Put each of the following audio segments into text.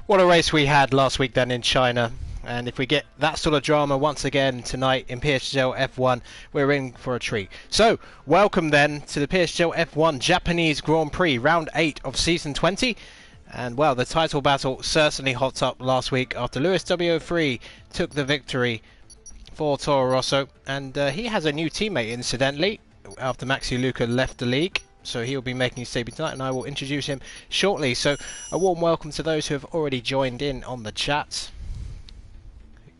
What a race we had last week then in China. And if we get that sort of drama once again tonight in PSGL F1, we're in for a treat. So, welcome then to the PSGL F1 Japanese Grand Prix, round 8 of season 20. And well, the title battle certainly hot up last week after Louisw03 took the victory for Toro Rosso. And he has a new teammate, incidentally, after Maxi Luca left the league. So he'll be making his debut tonight, and I will introduce him shortly. So a warm welcome to those who have already joined in on the chat.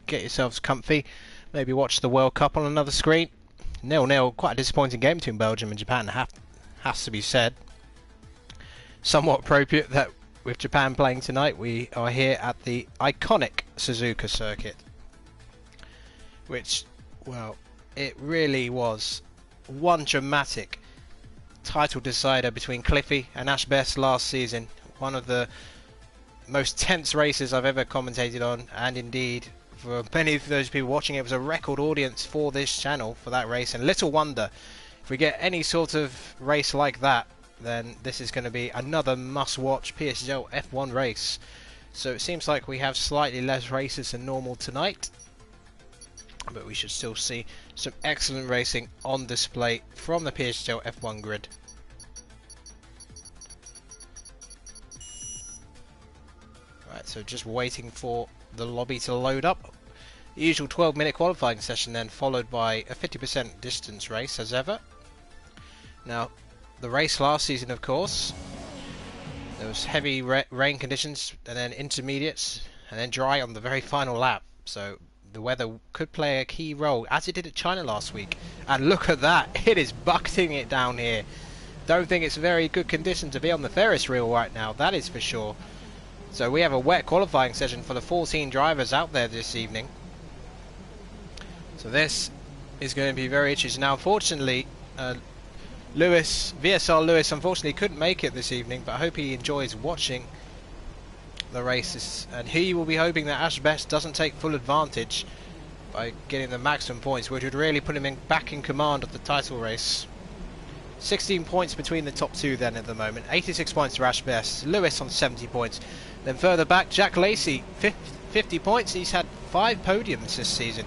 Get yourselves comfy. Maybe watch the World Cup on another screen. 0-0, quite a disappointing game between Belgium and Japan, has to be said. Somewhat appropriate that with Japan playing tonight, we are here at the iconic Suzuka circuit. Which, well, it really was one dramatic title decider between Cliffy and Ashbest last season. One of the most tense races I've ever commentated on, and indeed for many of those people watching, it was a record audience for this channel for that race. And little wonder, if we get any sort of race like that, then this is going to be another must-watch PSGL F1 race. So it seems like we have slightly less races than normal tonight, but we should still see some excellent racing on display from the PSGL F1 grid. Right, so just waiting for the lobby to load up. The usual 12-minute qualifying session then followed by a 50% distance race as ever. Now, the race last season, of course, there was heavy rain conditions and then intermediates and then dry on the very final lap. So the weather could play a key role, as it did at China last week. And look at that, it is bucketing it down here. Don't think it's a very good condition to be on the Ferris wheel right now, that is for sure. So we have a wet qualifying session for the 14 drivers out there this evening. So this is going to be very interesting. Now, unfortunately, VSR Lewis unfortunately couldn't make it this evening, but I hope he enjoys watching the races, and he will be hoping that Ashbest doesn't take full advantage by getting the maximum points, which would really put him back in command of the title race. 16 points between the top two then at the moment. 86 points for Ashbest, Lewis on 70 points. Then further back, XJackLacey 50 points. He's had 5 podiums this season.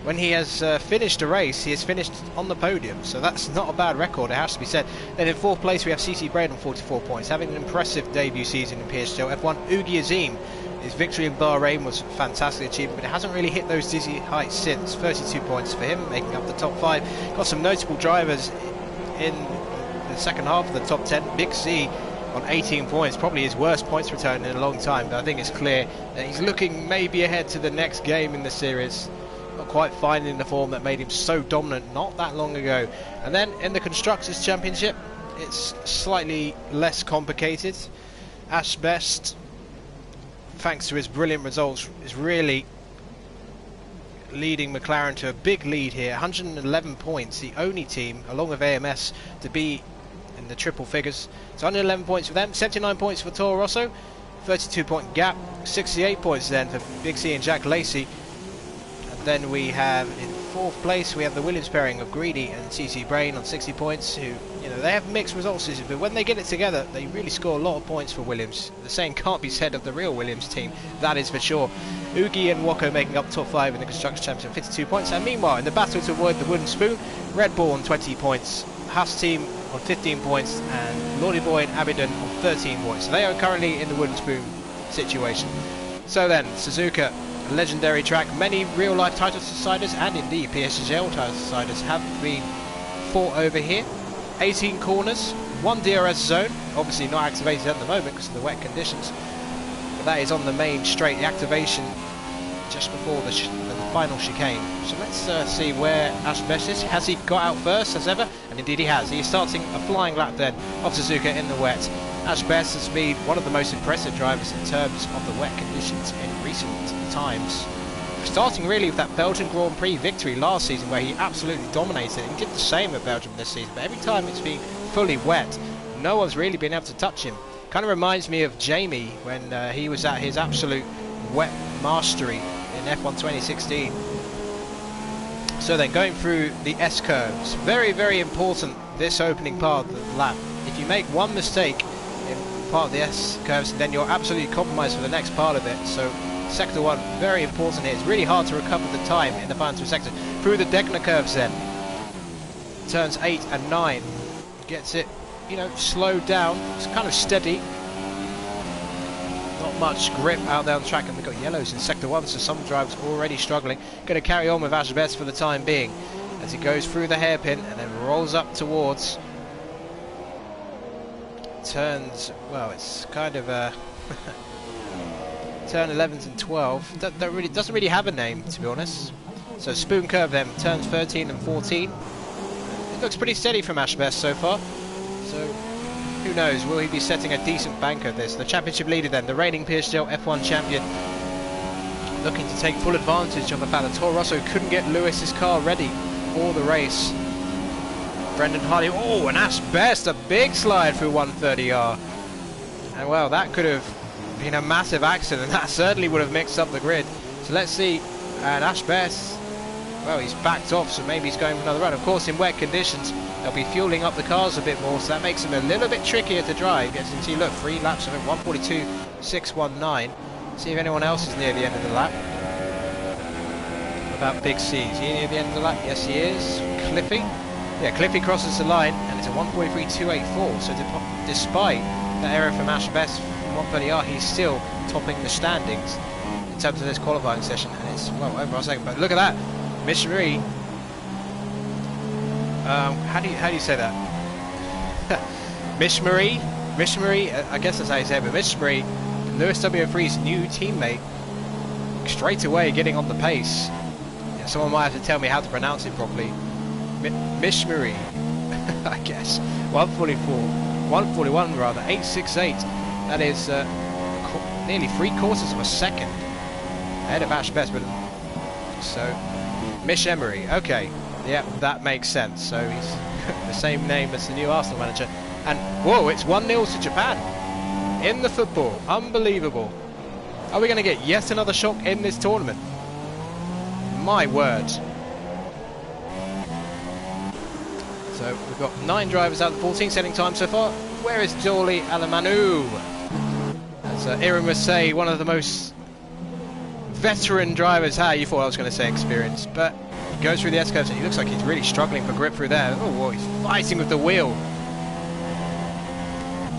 When he has finished a race, he has finished on the podium, so that's not a bad record, it has to be said. Then in 4th place we have CCbrain on 44 points, having an impressive debut season in PSGL F1. Oogie Azeem, his victory in Bahrain was a fantastic achievement, but it hasn't really hit those dizzy heights since. 32 points for him, making up the top 5. Got some notable drivers in the second half of the top 10. Big C on 18 points, probably his worst points return in a long time, but I think it's clear that he's looking maybe ahead to the next game in the series. Not quite finding the form that made him so dominant not that long ago. And then in the Constructors' Championship, it's slightly less complicated. Ashbest, thanks to his brilliant results, is really leading McLaren to a big lead here. 111 points, the only team, along with AMS, to be in the triple figures. So 111 points for them, 79 points for Torro Rosso, 32-point gap, 68 points then for Big C and XJackLacey. Then we have in 4th place we have the Williams pairing of Greeny and CCbrain on 60 points, who, you know, they have mixed results this year, but when they get it together they really score a lot of points for Williams. The same can't be said of the real Williams team, that is for sure. Oogie and Wocko making up top 5 in the Constructors' Championship, 52 points. And meanwhile in the battle to avoid the wooden spoon, Red Bull on 20 points, Haas team on 15 points, and Lordyboy and Abiodun on 13 points. So they are currently in the wooden spoon situation. So then Suzuka, a legendary track, many real-life title deciders and indeed PSGL title deciders have been fought over here. 18 corners, 1 DRS zone, obviously not activated at the moment because of the wet conditions, but that is on the main straight, the activation just before the final chicane. So let's see where Ashbest is. Has he got out first as ever? And indeed he has. He is starting a flying lap then of Suzuka in the wet. Ashbest has been one of the most impressive drivers in terms of the wet conditions in recent times. Starting really with that Belgian Grand Prix victory last season where he absolutely dominated. He did the same at Belgium this season, but every time it's been fully wet, no one's really been able to touch him. Kind of reminds me of Jamie when he was at his absolute wet mastery in F1 2016. So then going through the S-curves, very, very important this opening part of the lap. If you make one mistake in part of the S curves, and then you're absolutely compromised for the next part of it. So sector 1, very important here. It's really hard to recover the time in the final 2 sectors. Through the Degner curves then. Turns 8 and 9. Gets it, you know, slowed down. It's kind of steady. Not much grip out there on the track, and we've got yellows in sector 1, so some drivers already struggling. Going to carry on with Ashbest for the time being as he goes through the hairpin and then rolls up towards turns, well, it's kind of a turn 11s and 12. That really doesn't really have a name, to be honest. So spoon curve then, turns 13 and 14. It looks pretty steady from Ashbest so far. So who knows, will he be setting a decent bank of this? The championship leader then, the reigning PSGL F1 champion, looking to take full advantage of the fact that Toro Rosso couldn't get Lewis's car ready for the race. Brendan Hardy, oh, and Ashbest, a big slide through 130R. And well, that could have been a massive accident. That certainly would have mixed up the grid. So let's see. And Ashbest, well, he's backed off, so maybe he's going for another run. Of course, in wet conditions, they'll be fueling up the cars a bit more, so that makes them a little bit trickier to drive. As you can see, look, 3 laps of it, 142.619. See if anyone else is near the end of the lap. What about Big C? Is he near the end of the lap? Yes, he is. Cliffy? Yeah, Cliffy crosses the line, and it's a 143.284. So despite that error from Ashbest from 130R, he's still topping the standings in terms of this qualifying session. And it's, well, over a second. But look at that. Michemery. How do you say that? Michemery, I guess that's how you say it, but Michemery, Louisw03's new teammate, straight away getting on the pace. Yeah, someone might have to tell me how to pronounce it properly. Michemery, I guess. 141 rather, 868. That is nearly 3/4 of a second ahead of Ashbest. So Michemery, okay, yeah, that makes sense. So he's the same name as the new Arsenal manager. And whoa, it's 1-0 to Japan in the football. Unbelievable. Are we going to get yet another shock in this tournament? My word. So we've got 9 drivers out of 14 setting time so far. Where is Joelianomanu? As Iram would say, one of the most veteran drivers. You thought I was going to say experience, but he goes through the S-curves and he looks like he's really struggling for grip through there. Oh, well, he's fighting with the wheel.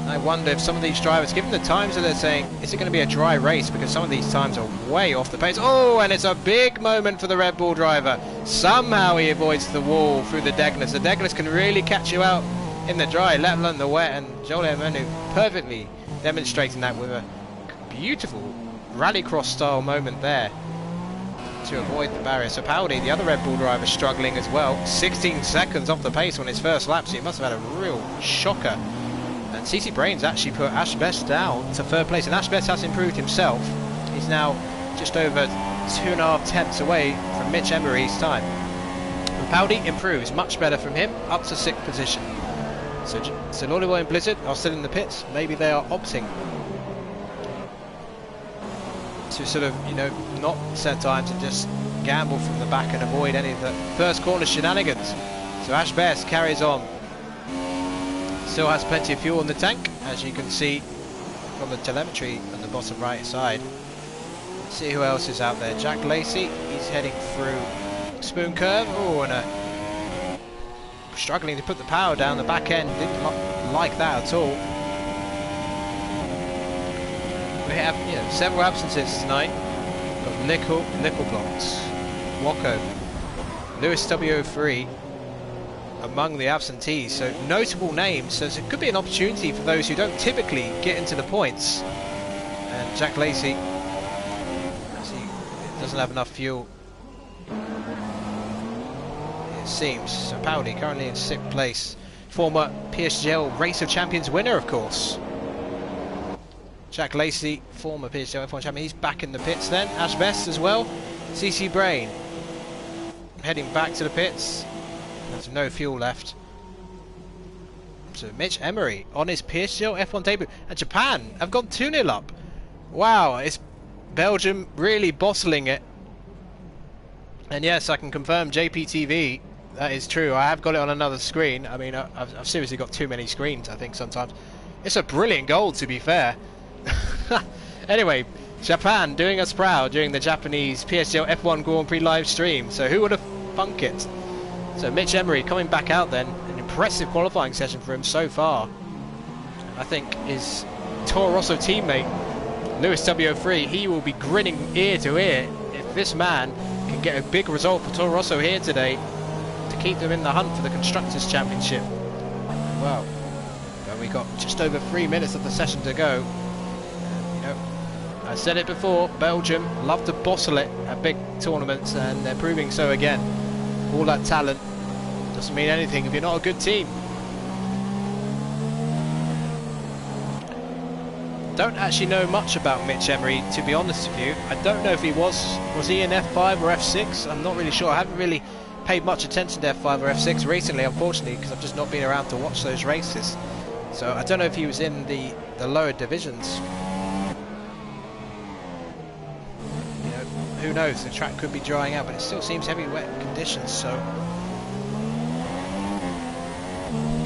I wonder if some of these drivers, given the times that they're saying, is it going to be a dry race, because some of these times are way off the pace. Oh, and it's a big moment for the Red Bull driver. Somehow he avoids the wall through the Degners. The Degners can really catch you out in the dry, let alone the wet, and Joelianomanu perfectly demonstrating that with a beautiful rallycross style moment there to avoid the barrier. So Paudie, the other Red Bull driver, struggling as well. 16 seconds off the pace on his first lap, so he must have had a real shocker. And CCbrain's actually put Ashbest down to 3rd place, and Ashbest has improved himself. He's now just over 2.5 tenths away from Michemery's time. And Paudie improves much better from him, up to 6th position. So Lordyboy and Blizard are still in the pits. Maybe they are opting to sort of, you know, not set times and just gamble from the back and avoid any of the first corner shenanigans. So Ashbest carries on. Still has plenty of fuel in the tank, as you can see from the telemetry on the bottom right side. Let's see who else is out there. XJackLacey, he's heading through spoon curve. Oh, and struggling to put the power down. The back end didn't like that at all. We have, you know, several absences tonight. We've got nickel blocks, Wocko, Louisw03 among the absentees, so notable names. So it could be an opportunity for those who don't typically get into the points. And XJackLacey, as he doesn't have enough fuel, it seems. So Paudie currently in 6th place, former PSGL Race of Champions winner, of course. XJackLacey, former PSGL F1 champion, he's back in the pits then. Ashbest as well. CCbrain heading back to the pits. There's no fuel left. So Michemery on his PSGL F1 debut. And Japan have gone 2-0 up. Wow, it's Belgium really bottling it. And yes, I can confirm JPTV, that is true. I have got it on another screen. I mean, I've seriously got too many screens, I think, sometimes. It's a brilliant goal, to be fair. Anyway, Japan doing us proud during the Japanese PSGL F1 Grand Prix live stream. So who would have thunk it? So Michemery coming back out then. An impressive qualifying session for him so far. I think his Toro Rosso teammate, Louisw03, he will be grinning ear to ear if this man can get a big result for Torro Rosso here today to keep them in the hunt for the Constructors' Championship. Well, we got just over 3 minutes of the session to go. You know, I said it before, Belgium love to bostle it at big tournaments, and they're proving so again. All that talent doesn't mean anything if you're not a good team. Don't actually know much about Michemery, to be honest with you. I don't know if he was he in F5 or F6? I'm not really sure. I haven't really paid much attention to F5 or F6 recently, unfortunately, because I've just not been around to watch those races. So I don't know if he was in the lower divisions. You know, who knows? The track could be drying out, but it still seems heavy wet conditions. So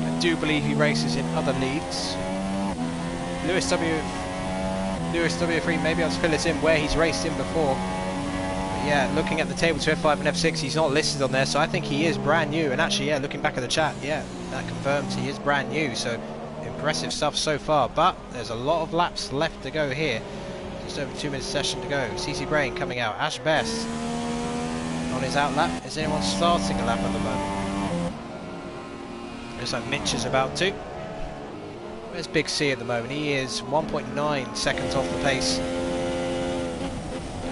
I do believe he races in other leagues. Louisw03, maybe I'll fill it in where he's raced in before. But yeah, looking at the table to F5 and F6, he's not listed on there, so I think he is brand new. And actually, yeah, looking back at the chat, yeah, that confirms he is brand new. So impressive stuff so far, but there's a lot of laps left to go here. Just over 2 minutes session to go. CCbrain coming out. Ashbest on his out lap. Is anyone starting a lap at the moment? Looks like Mitch is about to. Where's Big C at the moment? He is 1.9 seconds off the pace.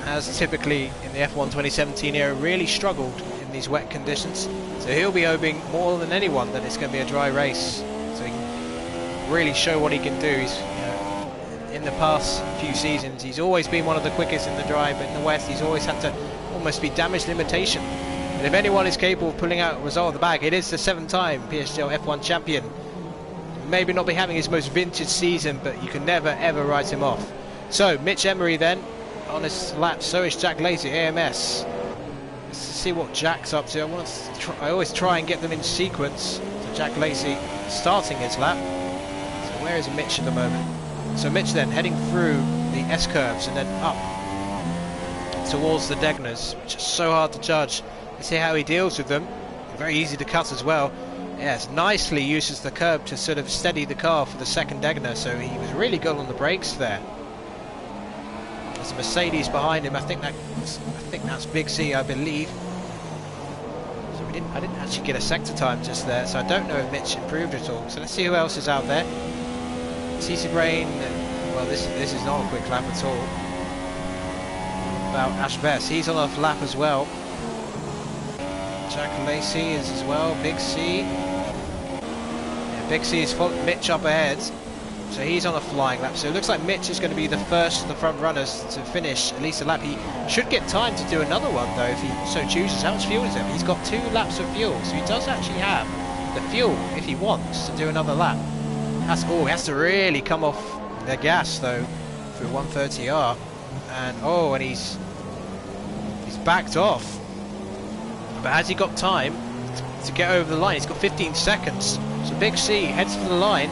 Has typically in the F1 2017 era really struggled in these wet conditions. So he'll be hoping more than anyone that it's going to be a dry race, so he can really show what he can do. He's, you know, in the past few seasons, he's always been one of the quickest in the dry, but in the West, he's always had to almost be damage limitation. And if anyone is capable of pulling out a result of the bag, it is the 7-time PSGL F1 champion. Maybe not be having his most vintage season, but you can never ever write him off. So Michemery then on his lap. So is XJackLacey, AMS. Let's see what Jack's up to. I always try and get them in sequence. So XJackLacey starting his lap. So where is Mitch at the moment? So Mitch then heading through the S curves and then up towards the Degners, which is so hard to judge. Let's see how he deals with them. Very easy to cut as well. Yes, nicely uses the curb to sort of steady the car for the second Degner, so he was really good on the brakes there. There's a Mercedes behind him. I think that's Big C, I believe. So I didn't actually get a sector time just there, so I don't know if Mitch improved at all. So let's see who else is out there. CCbrain. Well, this is not a quick lap at all. About Ashbest, he's on a lap as well. XJackLacey is as well. Big C. Big C is Mitch up ahead, so he's on a flying lap. So it looks like Mitch is going to be the first of the front runners to finish at least a lap. He should get time to do another one though if he so chooses. How much fuel is it? He's got 2 laps of fuel, so he does actually have the fuel if he wants to do another lap. He has to really come off the gas though through 130R, and he's backed off. But has he got time to get over the line? He's got 15 seconds. So Big C heads for the line.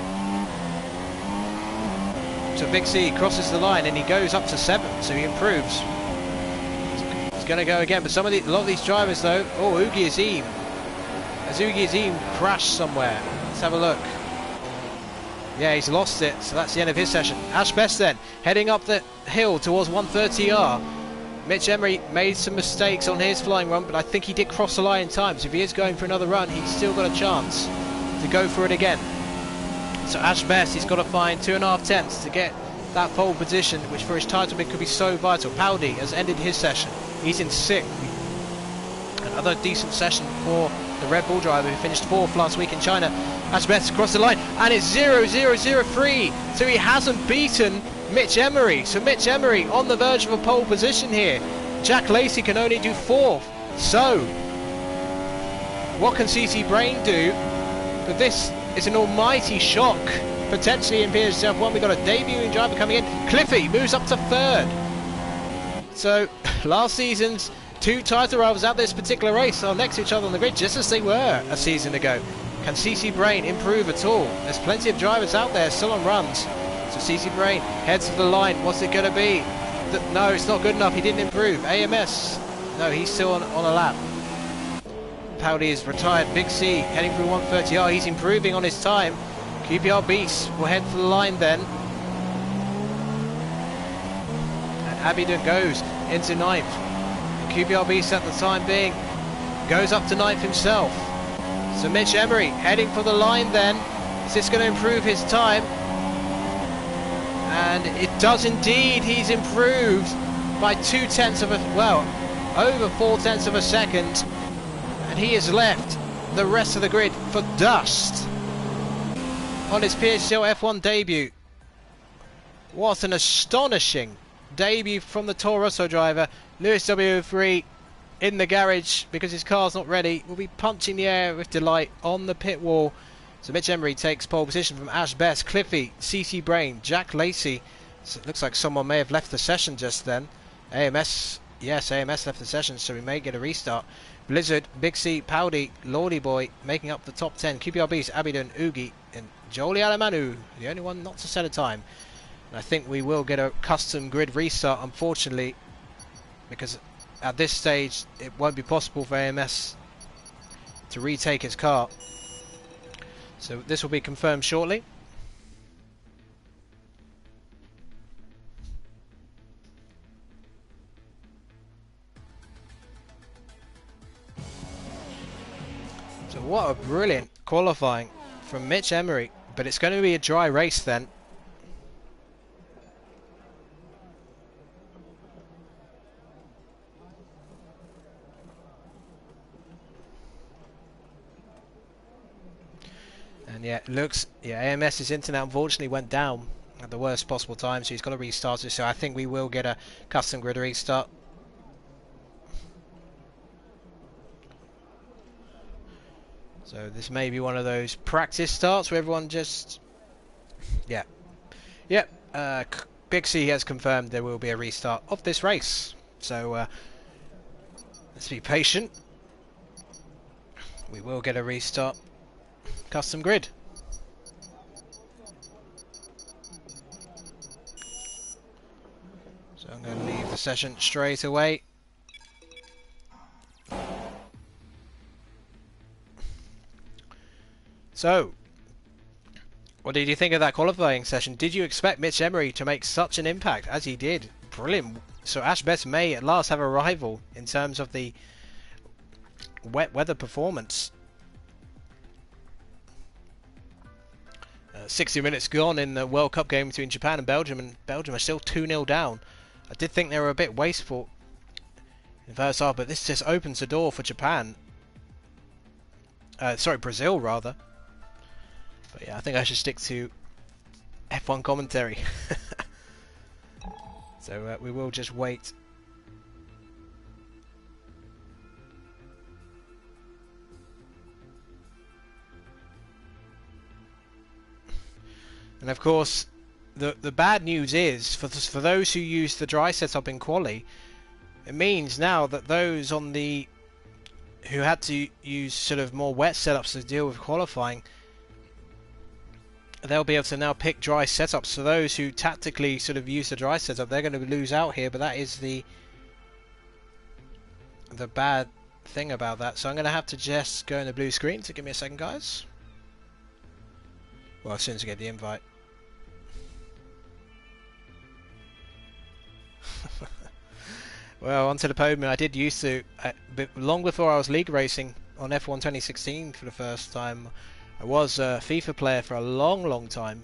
So Big C crosses the line and he goes up to 7, so he improves. He's going to go again, but a lot of these drivers though. Oh, Oogie Azeem. Has Oogie Azeem crashed somewhere? Let's have a look. Yeah, he's lost it, so that's the end of his session. Ashbest then, heading up the hill towards 130R. Michemery made some mistakes on his flying run, but I think he did cross the line in time, so if he is going for another run, he's still got a chance to go for it again. So Ashbest, he's got to find 2.5 tenths to get that pole position, which for his title bid could be so vital. Paudie has ended his session. He's in 6th. Another decent session for the Red Bull driver who finished 4th last week in China. Ashbest across the line, and it's 0-0-0-3, so he hasn't beaten Michemery. So Michemery on the verge of a pole position here. XJackLacey can only do 4th. So what can CCbrain do? But this is an almighty shock potentially in PSGL F1. We've got a debuting driver coming in. Cliffy moves up to 3rd. So last season's 2 title rivals out this particular race are next to each other on the grid, just as they were a season ago. Can CCbrain improve at all? There's plenty of drivers out there still on runs. So CCbrain heads to the line. What's it going to be? No, it's not good enough. He didn't improve. AMS. No, he's still on a lap. Paudie is retired. Big C heading through 130R. He's improving on his time. QPRBeasts will head for the line then. And Abiodun goes into 9th. QPRBeasts at the time being goes up to 9th himself. So Michemery heading for the line then. Is this going to improve his time? And it does indeed. He's improved by 0.2 of a, well, over 0.4 of a second. And he has left the rest of the grid for dust on his PSGL F1 debut. What an astonishing debut from the Toro Rosso driver. Louisw03 in the garage because his car's not ready will be punching the air with delight on the pit wall. So Michemery takes pole position from Ashbest, Cliffy, CCbrain, XJackLacey. So it looks like someone may have left the session just then. AMS, yes, AMS left the session, so we may get a restart. Blizard, Big C, Paudie, Lordyboy making up the top 10. QPRBeasts, Abiodun, Oogie, and Joelianomanu, the only one not to set a time. And I think we will get a custom grid restart, unfortunately, because at this stage it won't be possible for AMS to retake his car. So this will be confirmed shortly. So what a brilliant qualifying from Michemery, but it's going to be a dry race then. And yeah, it looks, yeah, AMS's internet unfortunately went down at the worst possible time, so he's got to restart it. So I think we will get a custom grid restart. So this may be one of those practice starts where everyone just, yeah, yep. Big C has confirmed there will be a restart of this race. So let's be patient. We will get a restart. Custom grid. So I'm going to leave the session straight away. So, what did you think of that qualifying session? Did you expect Michemery to make such an impact as he did? Brilliant. So Ashbest may at last have a rival in terms of the wet weather performance. 60 minutes gone in the World Cup game between Japan and Belgium are still 2-0 down. I did think they were a bit wasteful in the first half, but this just opens the door for Japan. Sorry, Brazil rather. But yeah, I think I should stick to F1 commentary. So we will just wait. And of course, the bad news is for those who use the dry setup in quali, it means now that those on the who had to use sort of more wet setups to deal with qualifying, they'll be able to now pick dry setups. So those who tactically sort of use the dry setup, they're going to lose out here. But that is the bad thing about that. So I'm going to have to just go in the blue screen. So give me a second, guys. Well, as soon as I get the invite. Well, onto the podium. I did used to, long before I was league racing on F1 2016 for the first time. I was a FIFA player for a long time.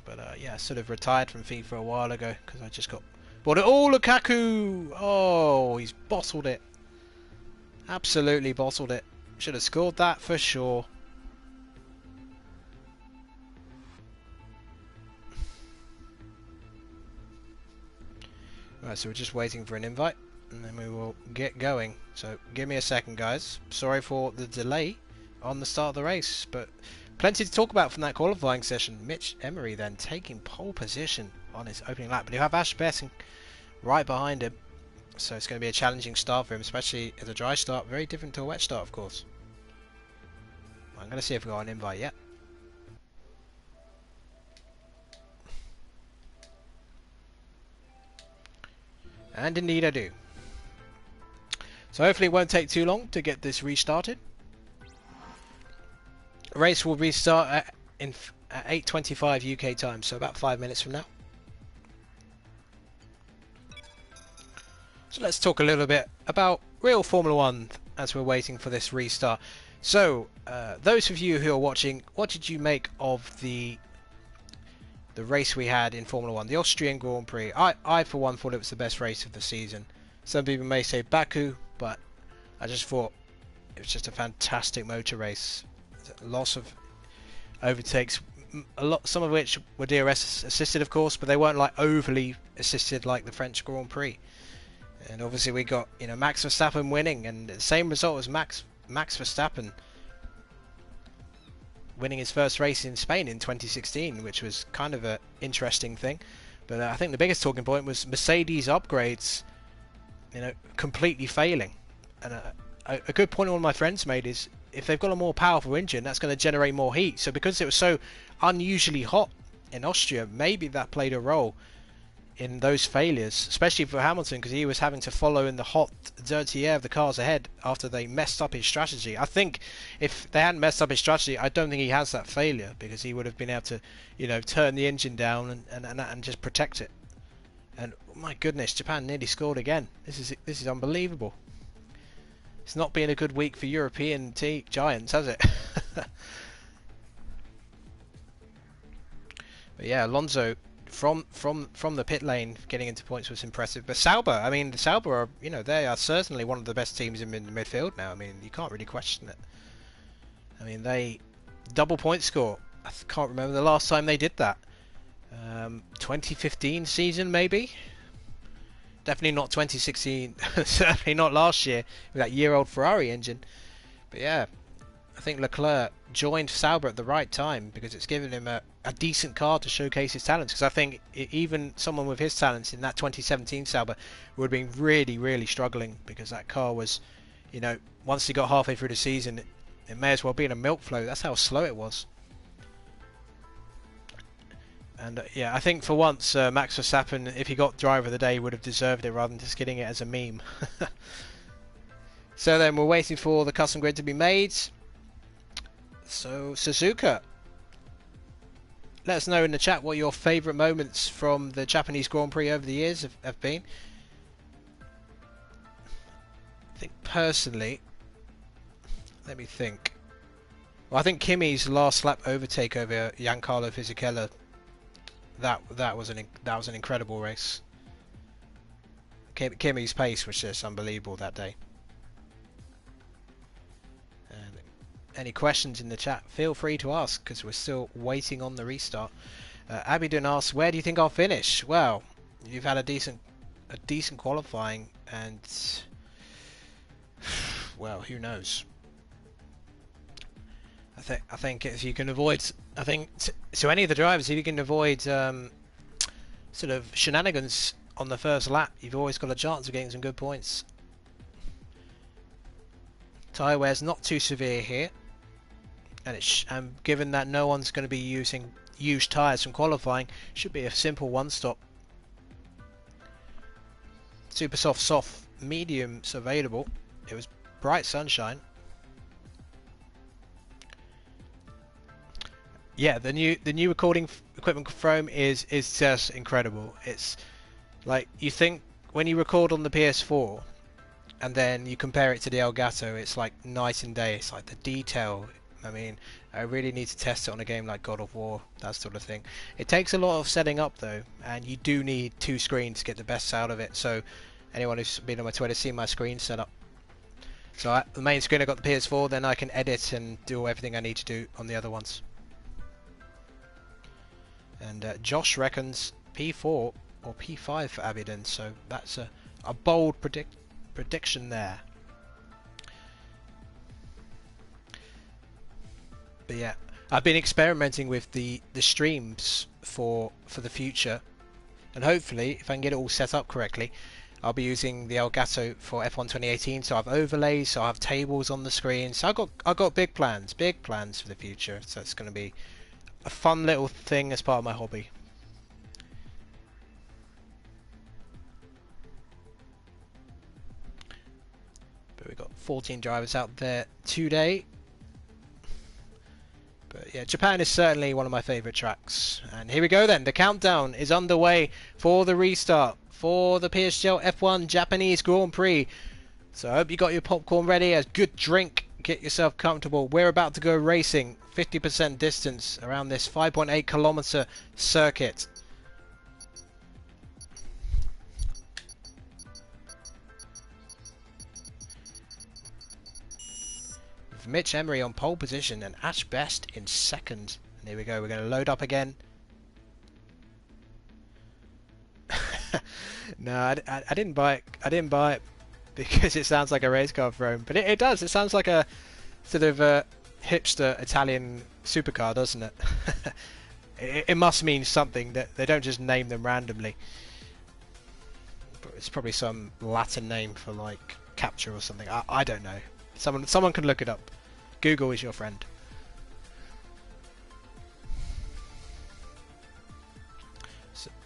But yeah, I sort of retired from FIFA a while ago because I just got bought it. Oh, Lukaku! Oh, he's bottled it. Absolutely bottled it. Should have scored that for sure. Right, so we're just waiting for an invite and then we will get going. So give me a second, guys. Sorry for the delay on the start of the race, but plenty to talk about from that qualifying session. Michemery then taking pole position on his opening lap, but you have Ashbest right behind him, so it's going to be a challenging start for him, especially as a dry start. Very different to a wet start, of course. I'm going to see if we've got an invite yet. And indeed I do. So hopefully it won't take too long to get this restarted. The race will restart at 8:25 UK time, so about 5 minutes from now. So let's talk a little bit about real Formula 1 as we're waiting for this restart. So, those of you who are watching, what did you make of the race we had in Formula 1, the Austrian Grand Prix? I for one thought it was the best race of the season. Some people may say Baku, but I just thought it was just a fantastic motor race. Lots of overtakes, some of which were DRS assisted, of course, but they weren't like overly assisted like the French Grand Prix. And obviously we got, you know, Max Verstappen winning, and the same result as Max Verstappen winning his first race in Spain in 2016, which was kind of an interesting thing. But I think the biggest talking point was Mercedes upgrades, you know, completely failing. And a good point one of my friends made is, if they've got a more powerful engine, that's going to generate more heat. So because it was so unusually hot in Austria, maybe that played a role in those failures, especially for Hamilton, because he was having to follow in the hot, dirty air of the cars ahead after they messed up his strategy. I think if they hadn't messed up his strategy, I don't think he has that failure, because he would have been able to, you know, turn the engine down and just protect it. And my goodness, Japan nearly scored again. This is unbelievable. It's not been a good week for European giants, has it? But yeah, Alonso from the pit lane getting into points was impressive. But Sauber, I mean, the Sauber are, you know, they are certainly one of the best teams in midfield now. I mean, you can't really question it. I mean, they double point score. I can't remember the last time they did that. 2015 season maybe. Definitely not 2016. Certainly not last year with that year-old Ferrari engine. But yeah, I think Leclerc joined Sauber at the right time, because it's given him a decent car to showcase his talents. Because I think even someone with his talents in that 2017 Sauber would have been really struggling, because that car was, you know, once he got halfway through the season, it may as well be in a milk flow. That's how slow it was. And yeah, I think for once Max Verstappen, if he got driver of the day, would have deserved it rather than just getting it as a meme. So then we're waiting for the custom grid to be made. So Suzuka, let us know in the chat what your favourite moments from the Japanese Grand Prix over the years have been. I think personally, let me think. Well, I think Kimi's last lap overtake over Giancarlo Fisichella, that was an incredible race. Kimi's pace was just unbelievable that day. And any questions in the chat, feel free to ask, because we're still waiting on the restart. Abiodun asks, where do you think I'll finish? Well, you've had a decent qualifying, and well, who knows? I think if you can avoid, so any of the drivers, if you can avoid sort of shenanigans on the first lap, you've always got a chance of getting some good points. Tyre wear's not too severe here, and given that no one's going to be using used tyres from qualifying, should be a simple one-stop. Super soft mediums available. It was bright sunshine. Yeah, the new recording equipment from is just incredible. It's like, you think when you record on the PS4 and then you compare it to the Elgato, it's like night and day. It's like the detail. I mean, I really need to test it on a game like God of War, that sort of thing. It takes a lot of setting up though, and you do need two screens to get the best out of it. So anyone who's been on my Twitter seen my screen setup. So the main screen, I got the PS4, then I can edit and do everything I need to do on the other ones. And Josh reckons P4 or P5 for Abiodun, so that's a bold prediction there. But yeah, I've been experimenting with the streams for the future, and hopefully, if I can get it all set up correctly, I'll be using the Elgato for F1 2018, so I have overlays, so I have tables on the screen. So I've got big plans for the future. So it's going to be a fun little thing as part of my hobby. But we've got 14 drivers out there today. But yeah, Japan is certainly one of my favourite tracks. And here we go then, the countdown is underway for the restart for the PSGL F1 Japanese Grand Prix. So I hope you got your popcorn ready, a good drink, get yourself comfortable. We're about to go racing, 50% distance around this 5.8 kilometer circuit. Michemery on pole position and Ashbest in second. And here we go, we're going to load up again. No, I didn't buy it. I didn't buy it because it sounds like a race car throne, but it does. It sounds like a sort of a hipster Italian supercar, doesn't it? It must mean something, that they don't just name them randomly. But it's probably some Latin name for like capture or something. I don't know. Someone can look it up. Google is your friend.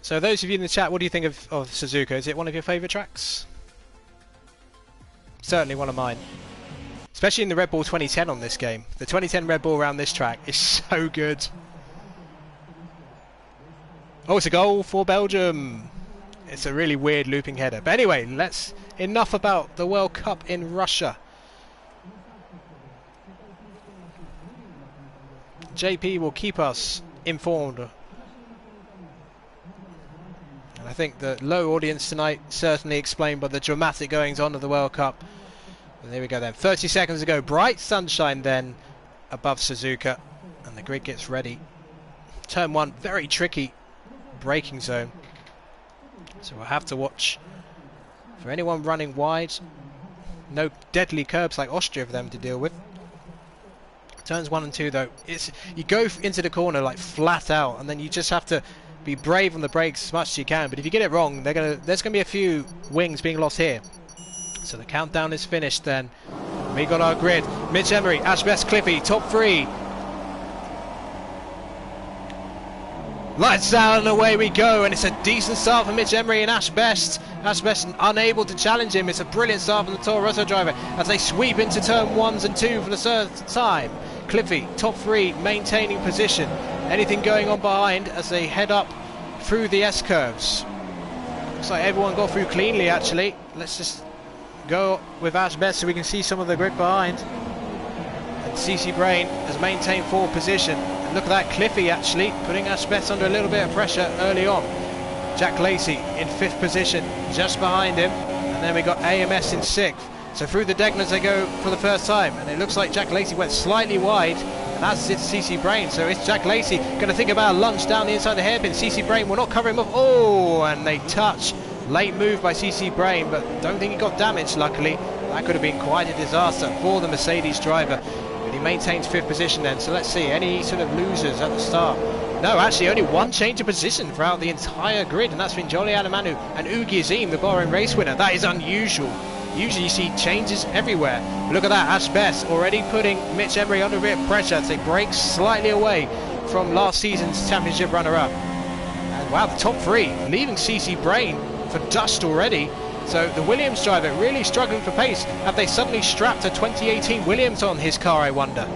So those of you in the chat, what do you think of Suzuka? Is it one of your favourite tracks? Certainly one of mine. Especially in the Red Bull 2010 on this game. The 2010 Red Bull around this track is so good. Oh, it's a goal for Belgium. It's a really weird looping header. But anyway, enough about the World Cup in Russia. JP will keep us informed. And I think the low audience tonight certainly explained by the dramatic goings on of the World Cup. And there we go then. 30 seconds ago, bright sunshine then above Suzuka. And the grid gets ready. Turn 1, very tricky braking zone. So we'll have to watch for anyone running wide. No deadly curbs like Austria for them to deal with. Turns 1 and 2 though, you go into the corner like flat out, and then you just have to be brave on the brakes as much as you can. But if you get it wrong, there's gonna be a few wings being lost here. So the countdown is finished then. We got our grid. Michemery, Ashbest, Cliffy, top 3. Lights down and away we go, and it's a decent start for Michemery and Ashbest. Ashbest unable to challenge him. It's a brilliant start from the Toro Rosso driver as they sweep into turn 1s and 2 for the third time. Cliffy, top 3, maintaining position. Anything going on behind as they head up through the S-curves. Looks like everyone got through cleanly actually. Let's just go with Ashbest so we can see some of the grid behind. And CCbrain has maintained 4th position. And look at that, Cliffy actually putting Ashbest under a little bit of pressure early on. XJackLacey in 5th position, just behind him. And then we got AMS in 6th. So through the Degners they go for the first time, and it looks like XJackLacey went slightly wide, and that's it, CCbrain. So it's XJackLacey going to think about a lunge down the inside the hairpin. CCbrain will not cover him up. Oh, and they touch. Late move by CCbrain, but don't think he got damaged, luckily. That could have been quite a disaster for the Mercedes driver. But he maintains 5th position then, so let's see, any sort of losers at the start? No, actually only one change of position throughout the entire grid, and that's been Joelianomanu and Oogie Azeem, the Bahrain race winner. That is unusual. Usually you see changes everywhere. Look at that, Ashbest already putting Michemery under a bit of pressure as they break slightly away from last season's championship runner-up. And wow, the top 3 leaving CCbrain for dust already. So the Williams driver really struggling for pace. Have they suddenly strapped a 2018 Williams on his car, I wonder?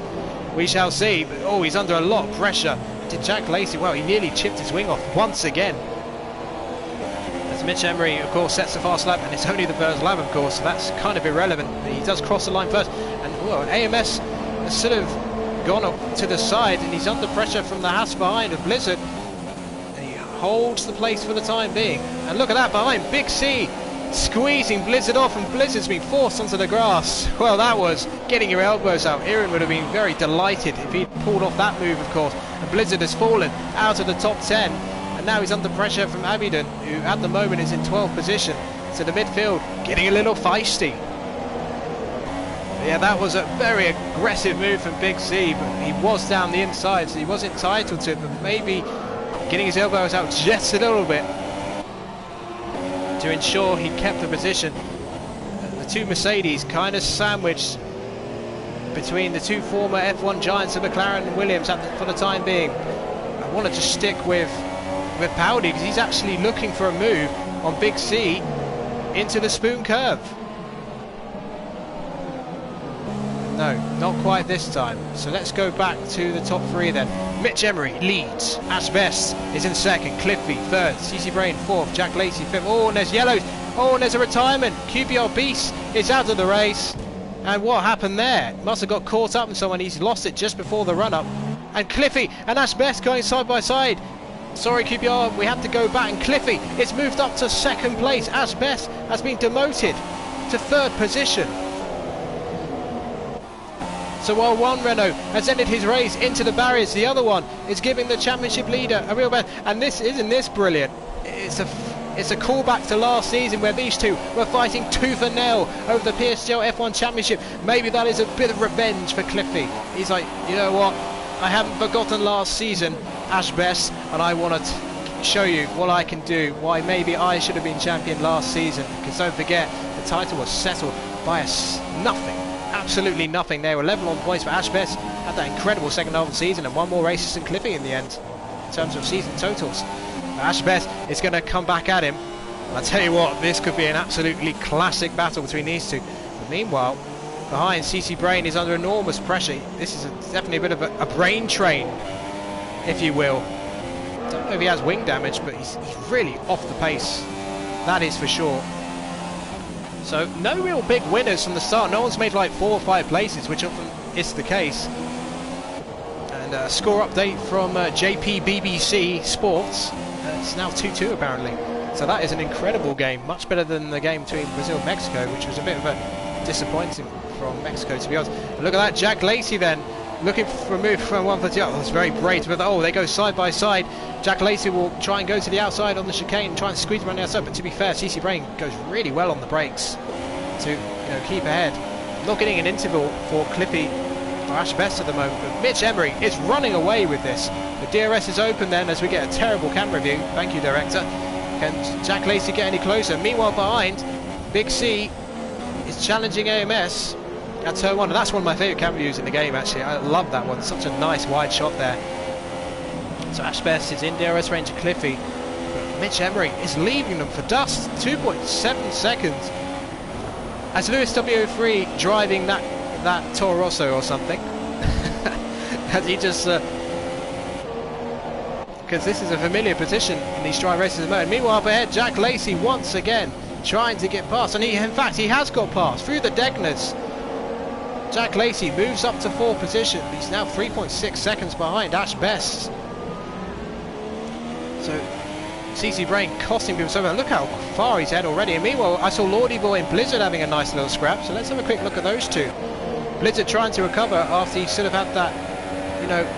We shall see. But, oh, he's under a lot of pressure. Did XJackLacey, well, he nearly chipped his wing off once again. Michemery, of course, sets the fast lap, and it's only the first lap, of course, so that's kind of irrelevant. He does cross the line first, and well, AMS has sort of gone up to the side, and he's under pressure from the Haas behind of Blizard, and he holds the place for the time being. And look at that behind, Big C squeezing Blizard off, and Blizzard's been forced onto the grass. Well, that was getting your elbows out. Aaron would have been very delighted if he'd pulled off that move, of course. And Blizard has fallen out of the top 10. And now he's under pressure from Abiodun, who at the moment is in 12th position. So the midfield getting a little feisty. Yeah, that was a very aggressive move from Big C, but he was down the inside, so he was entitled to it, but maybe getting his elbows out just a little bit. to ensure he kept the position. The two Mercedes kind of sandwiched between the two former F1 giants of McLaren and Williams for the time being. I want to just stick with Paudie because he's actually looking for a move on Big C into the spoon curve. No, not quite this time. So let's go back to the top three then. Michemery leads. Ashbest is in second. Cliffy third. CCbrain fourth. XJackLacey fifth. Oh, and there's yellows. Oh, and there's a retirement. QPRBeasts is out of the race. And what happened there? Must have got caught up in someone. He's lost it just before the run-up. And Cliffy and Ashbest going side by side. Sorry, QPR, we have to go back. And Cliffy is moved up to second place. Ashbest has been demoted to third position. So while one Renault has ended his race into the barriers, the other one is giving the championship leader a real best. And isn't this brilliant? It's a callback to last season where these two were fighting tooth and nail over the PSGL F1 championship. Maybe that is a bit of revenge for Cliffy. He's like, you know what? I haven't forgotten last season, Ashbest, and I want to show you what I can do. Why maybe I should have been champion last season. Because don't forget, the title was settled by nothing. Absolutely nothing. They were level on points, but Ashbest had that incredible second half of the season and won more races than Cliffy in the end in terms of season totals. Ashbest is going to come back at him. And I tell you what, this could be an absolutely classic battle between these two. But meanwhile, behind, CCbrain is under enormous pressure. This is definitely a bit of a brain train, if you will. Don't know if he has wing damage, but he's really off the pace. That is for sure. So no real big winners from the start. No one's made like 4 or 5 places, which often is the case. And a score update from JPBBC Sports. It's now 2-2 apparently. So that is an incredible game. Much better than the game between Brazil and Mexico, which was a bit of a disappointing from Mexico, to be honest. And look at that, XJackLacey then looking for a move from one for the other. It's very brave, but oh, they go side by side. XJackLacey will try and go to the outside on the chicane and try and squeeze around the outside, but to be fair, CCbrain goes really well on the brakes to keep ahead. Not getting an interval for Cliffy or Ashbest at the moment, but Michemery is running away with this. The DRS is open then as we get a terrible camera view. Thank you, director. Can XJackLacey get any closer? Meanwhile, behind, Big C is challenging AMS at turn 1, and that's one of my favourite camera views in the game actually. I love that one, such a nice wide shot there. So Ashbest is in DRS range of Cliffy, but Michemery is leaving them for dust. 2.7 seconds as Louisw03 driving that Torro Rosso or something. As he just because this is a familiar position in these dry races at the moment. Meanwhile, up ahead, XJackLacey once again trying to get past, and in fact he has got past through the Degners. XJackLacey moves up to 4th position. He's now 3.6 seconds behind Ashbest. So CCbrain costing him so much. Look how far he's had already. And meanwhile, I saw Lordyboy and Blizard having a nice little scrap. So let's have a quick look at those two. Blizzard trying to recover after he sort of had that,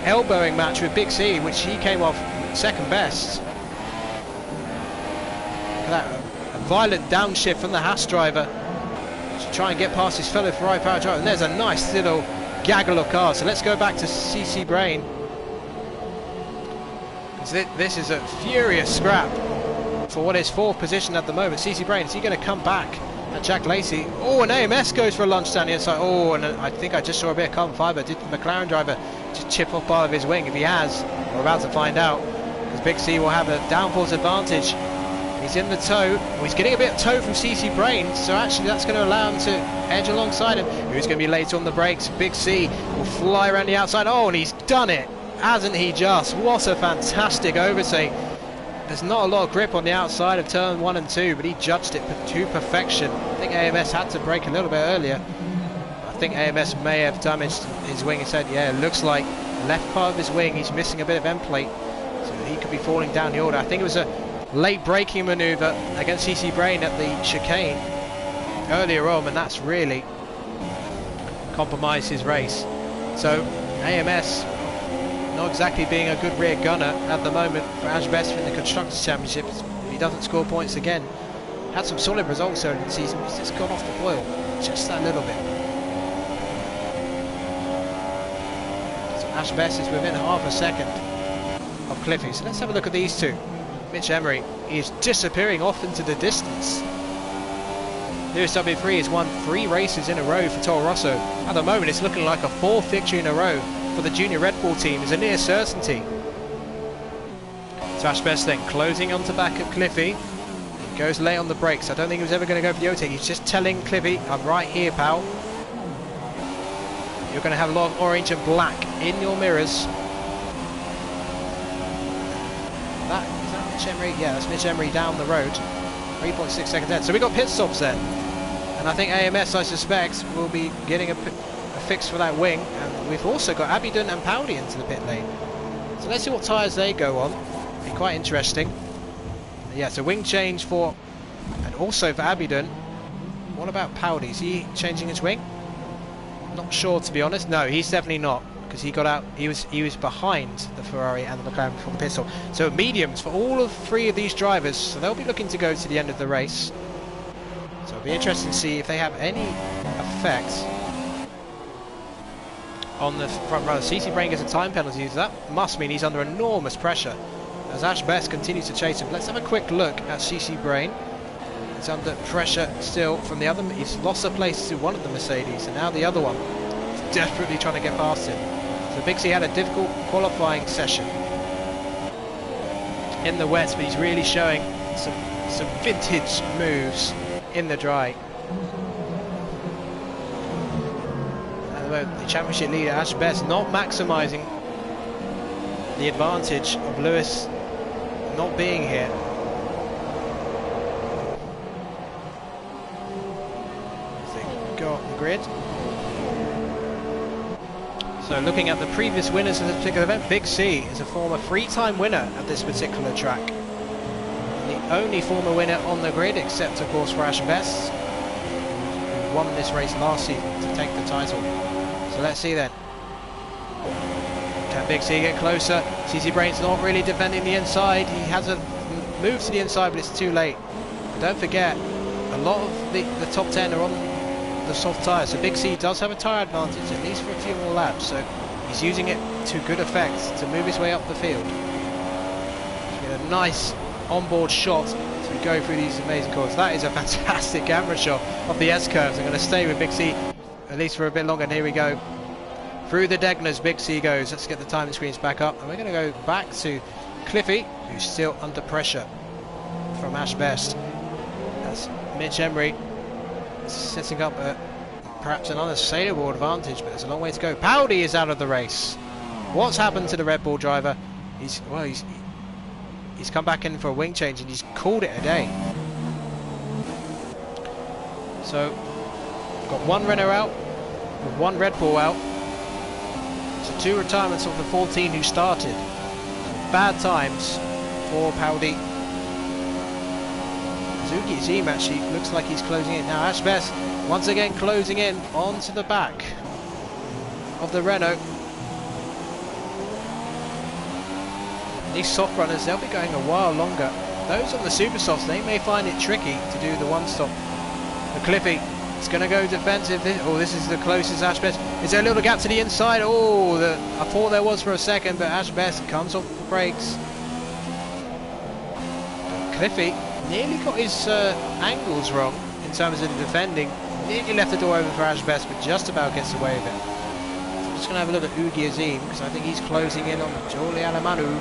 elbowing match with Big C, which he came off second best. Look at that, a violent downshift from the Haas driver to try and get past his fellow Ferrari power driver. And there's a nice little gaggle of cars. So let's go back to CCbrain. This is a furious scrap for what is 4th position at the moment. CCbrain, is he going to come back at XJackLacey? Oh, and AMS goes for a lunge down the inside. Oh, and I think I just saw a bit of carbon fibre. Did the McLaren driver just chip off part of his wing? If he has, we're about to find out, because Big C will have a downforce advantage. He's in the tow. Oh, he's getting a bit of tow from CCbrain, so actually that's going to allow him to edge alongside him. Who's going to be late on the brakes? Big C will fly around the outside. Oh, and he's done it. Hasn't he just? What a fantastic overtake. There's not a lot of grip on the outside of turn 1 and 2, but he judged it to perfection. I think AMS had to brake a little bit earlier. I think AMS may have damaged his wing. He said, yeah, it looks like left part of his wing, he's missing a bit of end plate, so he could be falling down the order. I think it was a late braking manoeuvre against CCbrain at the chicane earlier on, and that's really compromised his race. So AMS not exactly being a good rear gunner at the moment for Ashbest in the Constructors' Championship. He doesn't score points again. Had some solid results early in the season, he's just gone off the boil just that little bit. So Ashbest is within half a second of Cliffy. So let's have a look at these two. Michemery, is disappearing off into the distance. Louisw03 has won 3 races in a row for Toro Rosso. At the moment it's looking like a 4th victory in a row for the junior Red Bull team is a near certainty. So Ashbest then closing onto back at Cliffy. He goes late on the brakes. I don't think he was ever going to go for the overtake. He's just telling Cliffy, I'm right here, pal. You're going to have a lot of orange and black in your mirrors. Is that Michemery? Yeah, that's Michemery down the road. 3.6 seconds ahead. So we got pit stops then. And I think AMS, I suspect, will be getting a fix for that wing. And we've also got Abiodun and Paudie into the pit lane. So let's see what tyres they go on. Be quite interesting. Yeah, so wing change for, and also for Abiodun. What about Paudie? Is he changing his wing? Not sure, to be honest. No, he's definitely not, because he got out. He was behind the Ferrari and the McLaren before the pit stop. So mediums for all of 3 of these drivers. So they'll be looking to go to the end of the race. So it'll be interesting to see if they have any effect on the front runner. CCbrain gets a time penalty. That must mean he's under enormous pressure as Ashbest continues to chase him. Let's have a quick look at CCbrain. He's under pressure still from the other. He's lost a place to one of the Mercedes, and now the other one is desperately trying to get past him. So Big C had a difficult qualifying session in the wets, but he's really showing some vintage moves in the dry. The championship leader Ashbest not maximising the advantage of Lewis not being here. Go up the grid. So looking at the previous winners of this particular event, Big C is a former 3-time winner at this particular track. And the only former winner on the grid, except of course for Ashbest, who won this race last season to take the title. So let's see then. Can Big C get closer? CCbrain's not really defending the inside. He has a move to the inside, but it's too late. But don't forget, a lot of the top 10 are on the soft tyres, so Big C does have a tyre advantage, at least for a few more laps, so he's using it to good effect to move his way up the field. Get a nice onboard shot as we go through these amazing corners. That is a fantastic camera shot of the S-curves. I'm going to stay with Big C at least for a bit longer, and here we go. Through the Degners, Big C goes. Let's get the timing screens back up, and we're going to go back to Cliffy, who's still under pressure from Ashbest. That's Michemery setting up perhaps an unassailable advantage, but there's a long way to go. Paudie is out of the race. What's happened to the Red Bull driver? He's come back in for a wing change and he's called it a day. So got 1 Renault out with 1 Red Bull out. So 2 retirements of the 14 who started. Bad times for Paudie. Azeem actually looks like he's closing in. Now Ashbest once again closing in onto the back of the Renault. These soft runners, they'll be going a while longer. Those on the super softs, they may find it tricky to do the one stop. The Cliffy is going to go defensive. Oh, this is the closest Ashbest. Is there a little gap to the inside? Oh, I thought there was for a second, but Ashbest comes off the brakes. Cliffy nearly got his angles wrong in terms of the defending. Nearly left the door open for Ashbest, but just about gets away with it. So I'm just going to have a look at Oogie Azeem, because I think he's closing in on Joelianomanu.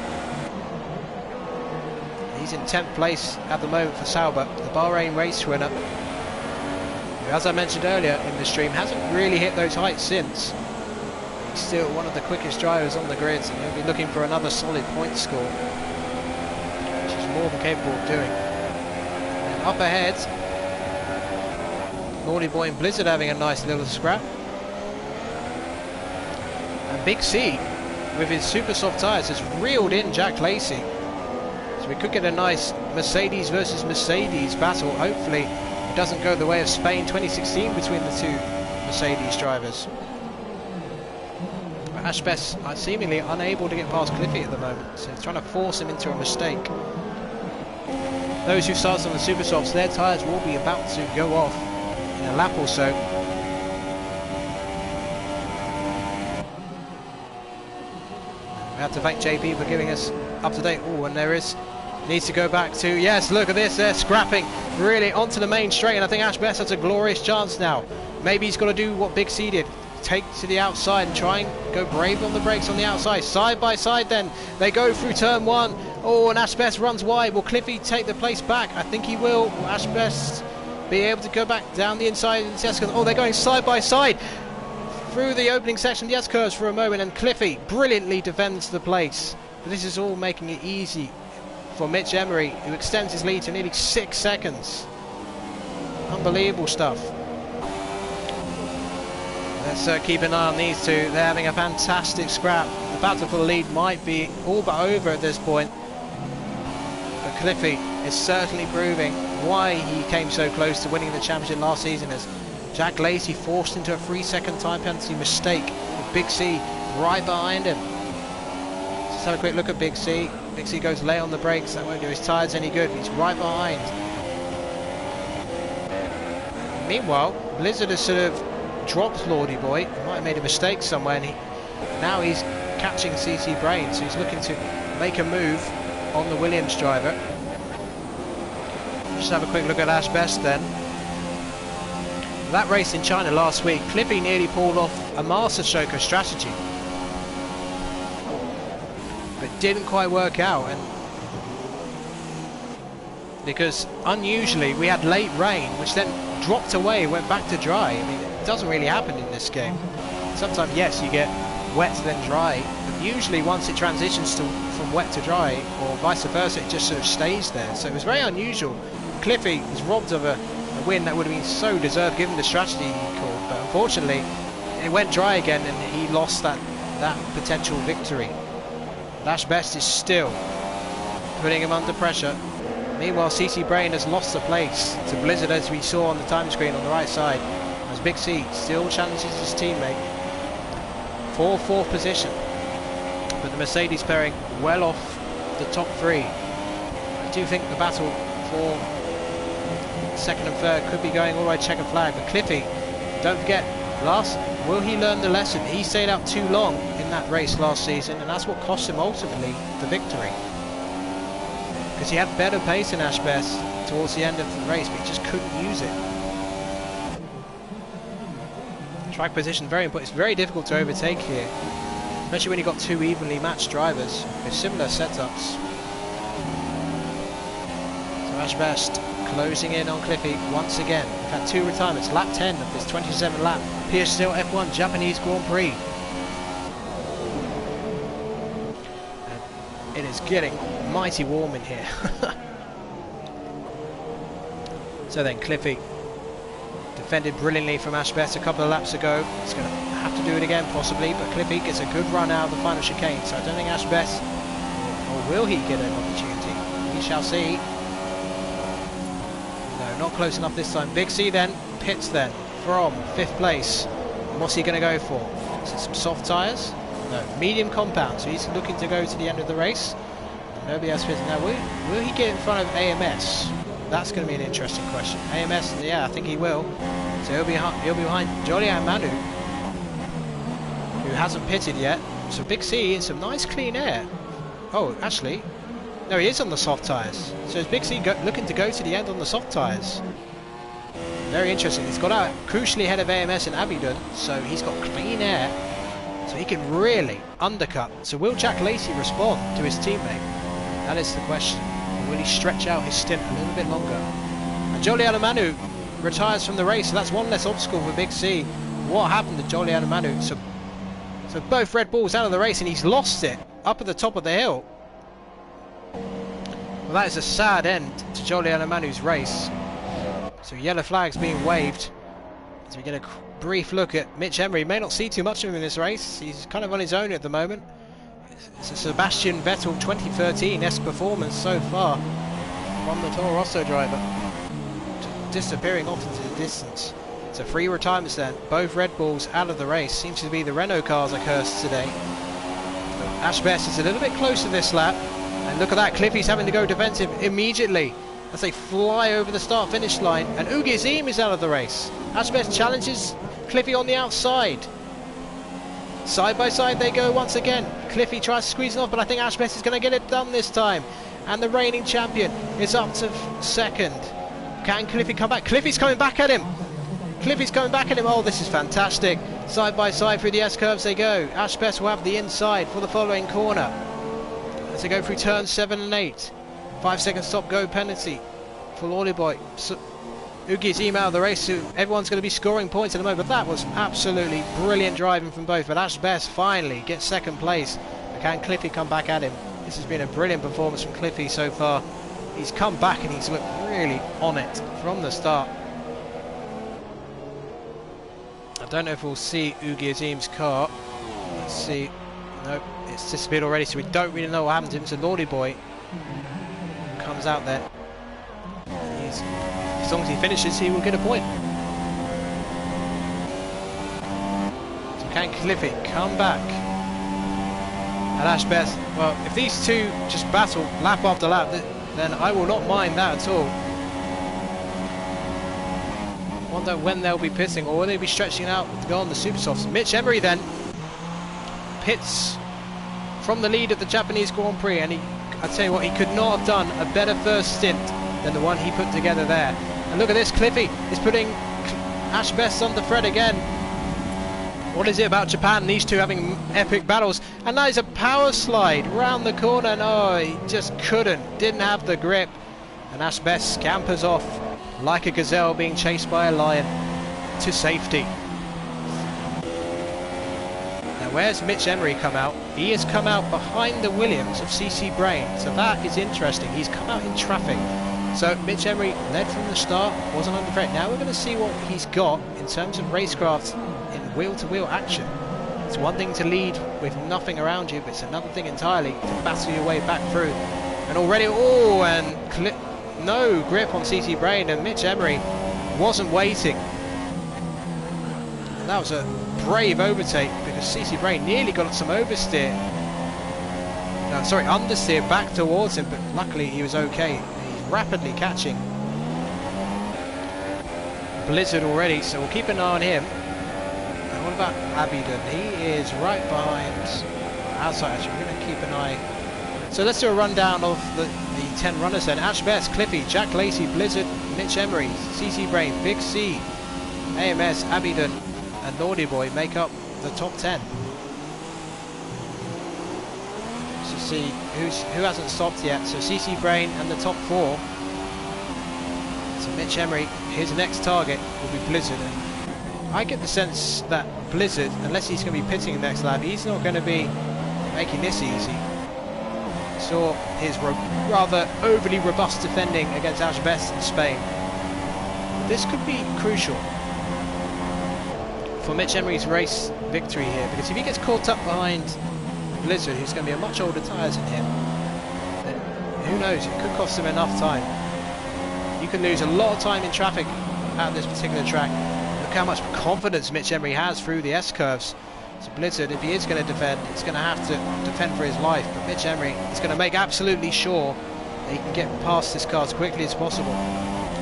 He's in 10th place at the moment for Sauber, the Bahrain race winner, who, as I mentioned earlier in the stream, hasn't really hit those heights since. He's still one of the quickest drivers on the grids, and he'll be looking for another solid point score, which he's more than capable of doing. And up ahead, Lordyboy and Blizard having a nice little scrap. And Big C, with his super soft tyres, has reeled in XJackLacey. So we could get a nice Mercedes versus Mercedes battle. Hopefully it doesn't go the way of Spain 2016 between the 2 Mercedes drivers. But Ashbest are seemingly unable to get past Cliffy at the moment, so trying to force him into a mistake. Those who started on the super softs, their tyres will be about to go off in a lap or so. We have to thank JP for giving us up to date. Oh, and there is Needs to go back to, yes, look at this, they're scrapping really onto the main straight, and I think Ashbest has a glorious chance now. Maybe he's got to do what Big C did, take to the outside and try and go brave on the brakes on the outside. Side by side then, they go through turn one. Oh, and Ashbest runs wide. Will Cliffy take the place back? I think he will. Will Ashbest be able to go back down the inside of the S-curves? Oh, they're going side by side through the opening section of the S-curves for a moment, and Cliffy brilliantly defends the place. But this is all making it easy for Michemery, who extends his lead to nearly 6 seconds. Unbelievable stuff. Let's keep an eye on these two. They're having a fantastic scrap. The battle for the lead might be all but over at this point. But Cliffy is certainly proving why he came so close to winning the championship last season, as xJackLacey forced into a 3-second time penalty mistake with Big C right behind him. Let's have a quick look at Big C. Big C goes late on the brakes. That won't do his tyres any good. He's right behind. Meanwhile, Blizard has sort of dropped Lordyboy. He might have made a mistake somewhere, and now he's catching CCbrain, so he's looking to make a move on the Williams driver. Just have a quick look at Ashbest then. That race in China last week, Cliffy nearly pulled off a masterstroke strategy, but didn't quite work out, and because unusually we had late rain, which then dropped away, went back to dry. I mean, it doesn't really happen in this game. Sometimes, yes, you get wet then dry, but usually once it transitions from wet to dry, or vice versa, it just sort of stays there. So it was very unusual. Cliffy was robbed of a win that would have been so deserved given the strategy he called, but unfortunately it went dry again and he lost that potential victory. Ashbest is still putting him under pressure. Meanwhile, CCbrain has lost the place to Blizard, as we saw on the time screen on the right side, as Big C still challenges his teammate for 4th position. But the Mercedes pairing well off the top 3. I do think the battle for 2nd and 3rd could be going all right, checker flag. But Cliffy, don't forget, will he learn the lesson? He stayed out too long in that race last season, and that's what cost him ultimately the victory. Because he had better pace than Ashbest towards the end of the race, but he just couldn't use it. Track position, very important. It's very difficult to overtake here, especially when you've got 2 evenly matched drivers with similar setups. So Ashbest closing in on Cliffy once again. We've had 2 retirements. Lap 10 of this 27 lap PSGL F1 Japanese Grand Prix. And it is getting mighty warm in here. So then Cliffy defended brilliantly from Ashbest a couple of laps ago. He's going to have to do it again possibly, but Cliffy gets a good run out of the final chicane, so I don't think Ashbest, or will he get an opportunity? We shall see. No, not close enough this time. Big C then pits then from 5th place. And what's he going to go for? Is it some soft tyres? No, medium compound, so he's looking to go to the end of the race. Nobody else fits. Now, will he get in front of AMS? That's going to be an interesting question. AMS, yeah, I think he will. So he'll be behind Joelianomanu, who hasn't pitted yet. So Big C in some nice clean air. Oh, actually, no, he is on the soft tyres. So is Big C looking to go to the end on the soft tyres? Very interesting. He's got out crucially ahead of AMS and Abiodun, so he's got clean air, so he can really undercut. So will xJackLacey respond to his teammate? That is the question. Will he stretch out his stint a little bit longer? And Joelianomanu retires from the race, so that's one less obstacle for Big C. What happened to Joelianomanu? So both Red Bulls out of the race, and he's lost it up at the top of the hill. Well, that is a sad end to Joelianomanu's race. So yellow flag's being waved. So we get a brief look at Michemery. May not see too much of him in this race. He's kind of on his own at the moment. It's a Sebastian Vettel 2013-esque performance so far from the Toro Rosso driver. Disappearing off into the distance. So 3 retirements then. Both Red Bulls out of the race. Seems to be the Renault cars are cursed today. Ashbest is a little bit closer this lap. And look at that. Cliffy's having to go defensive immediately as they fly over the start-finish line. And Oogie Azeem is out of the race. Ashbest challenges Cliffy on the outside. Side by side they go once again. Cliffy tries to squeeze it off, but I think Ashbest is going to get it done this time. and the reigning champion is up to second. Can Cliffy come back? Cliffy's coming back at him. Cliffy's coming back at him. Oh, this is fantastic. Side by side through the S-curves they go. Ashbest will have the inside for the following corner as they go through turns 7 and 8. 5 second stop go penalty for Lordyboy. So, Oogie's email of the race, so everyone's going to be scoring points at the moment. But that was absolutely brilliant driving from both. But Ashbest finally gets second place. But can Cliffy come back at him? This has been a brilliant performance from Cliffy so far. He's come back and he's looked really on it from the start. I don't know if we'll see Oogie Azeem's car. Let's see. Nope, it's disappeared already, so we don't really know what happened to him. So Lordyboy comes out there. As long as he finishes, he will get a point. So can Cliffy come back? And Ashbest, well, if these two just battle lap after lap, then I will not mind that at all. Wonder when they'll be pitting, or will they be stretching out to go on the super softs. Michemery then pits from the lead of the Japanese Grand Prix, and I tell you what, he could not have done a better first stint than the one he put together there. And look at this, Cliffy is putting Ashbest on the thread again. What is it about Japan, these two having epic battles? And now it's a power slide round the corner, and oh, he just didn't have the grip. And Ashbest scampers off like a gazelle being chased by a lion to safety. Now where's Michemery come out? He has come out behind the Williams of CCbrain, so that is interesting. He's come out in traffic. So Michemery led from the start, wasn't under threat. Now we're going to see what he's got in terms of racecraft in wheel-to-wheel action. It's one thing to lead with nothing around you, but it's another thing entirely to battle your way back through. And already, oh, and no grip on CCbrain, and Michemery wasn't waiting. And that was a brave overtake because CCbrain nearly got some oversteer. No, sorry, understeer back towards him, but luckily he was okay. Rapidly catching Blizard already, so we'll keep an eye on him. And what about Abiodun? He is right behind outside. Actually, we're going to keep an eye. So let's do a rundown of the 10 runners then. Ashbest, Cliffy, XJackLacey, Blizard, Michemery, CCbrain, Big C, AMS, Abiodun and Lordyboy make up the top 10. See who hasn't stopped yet. So CCbrain and the top 4. So Michemery, his next target will be Blizard. And I get the sense that Blizard, unless he's going to be pitting the next lap, he's not going to be making this easy. Saw his rather overly robust defending against Ashbest in Spain. This could be crucial for Michemery's race victory here, because if he gets caught up behind Blizard, who's going to be a much older tyres than him, then who knows, it could cost him enough time. You can lose a lot of time in traffic at this particular track. Look how much confidence Michemery has through the S-curves. So Blizard, if he is going to defend, he's going to have to defend for his life, but Michemery is going to make absolutely sure that he can get past this car as quickly as possible.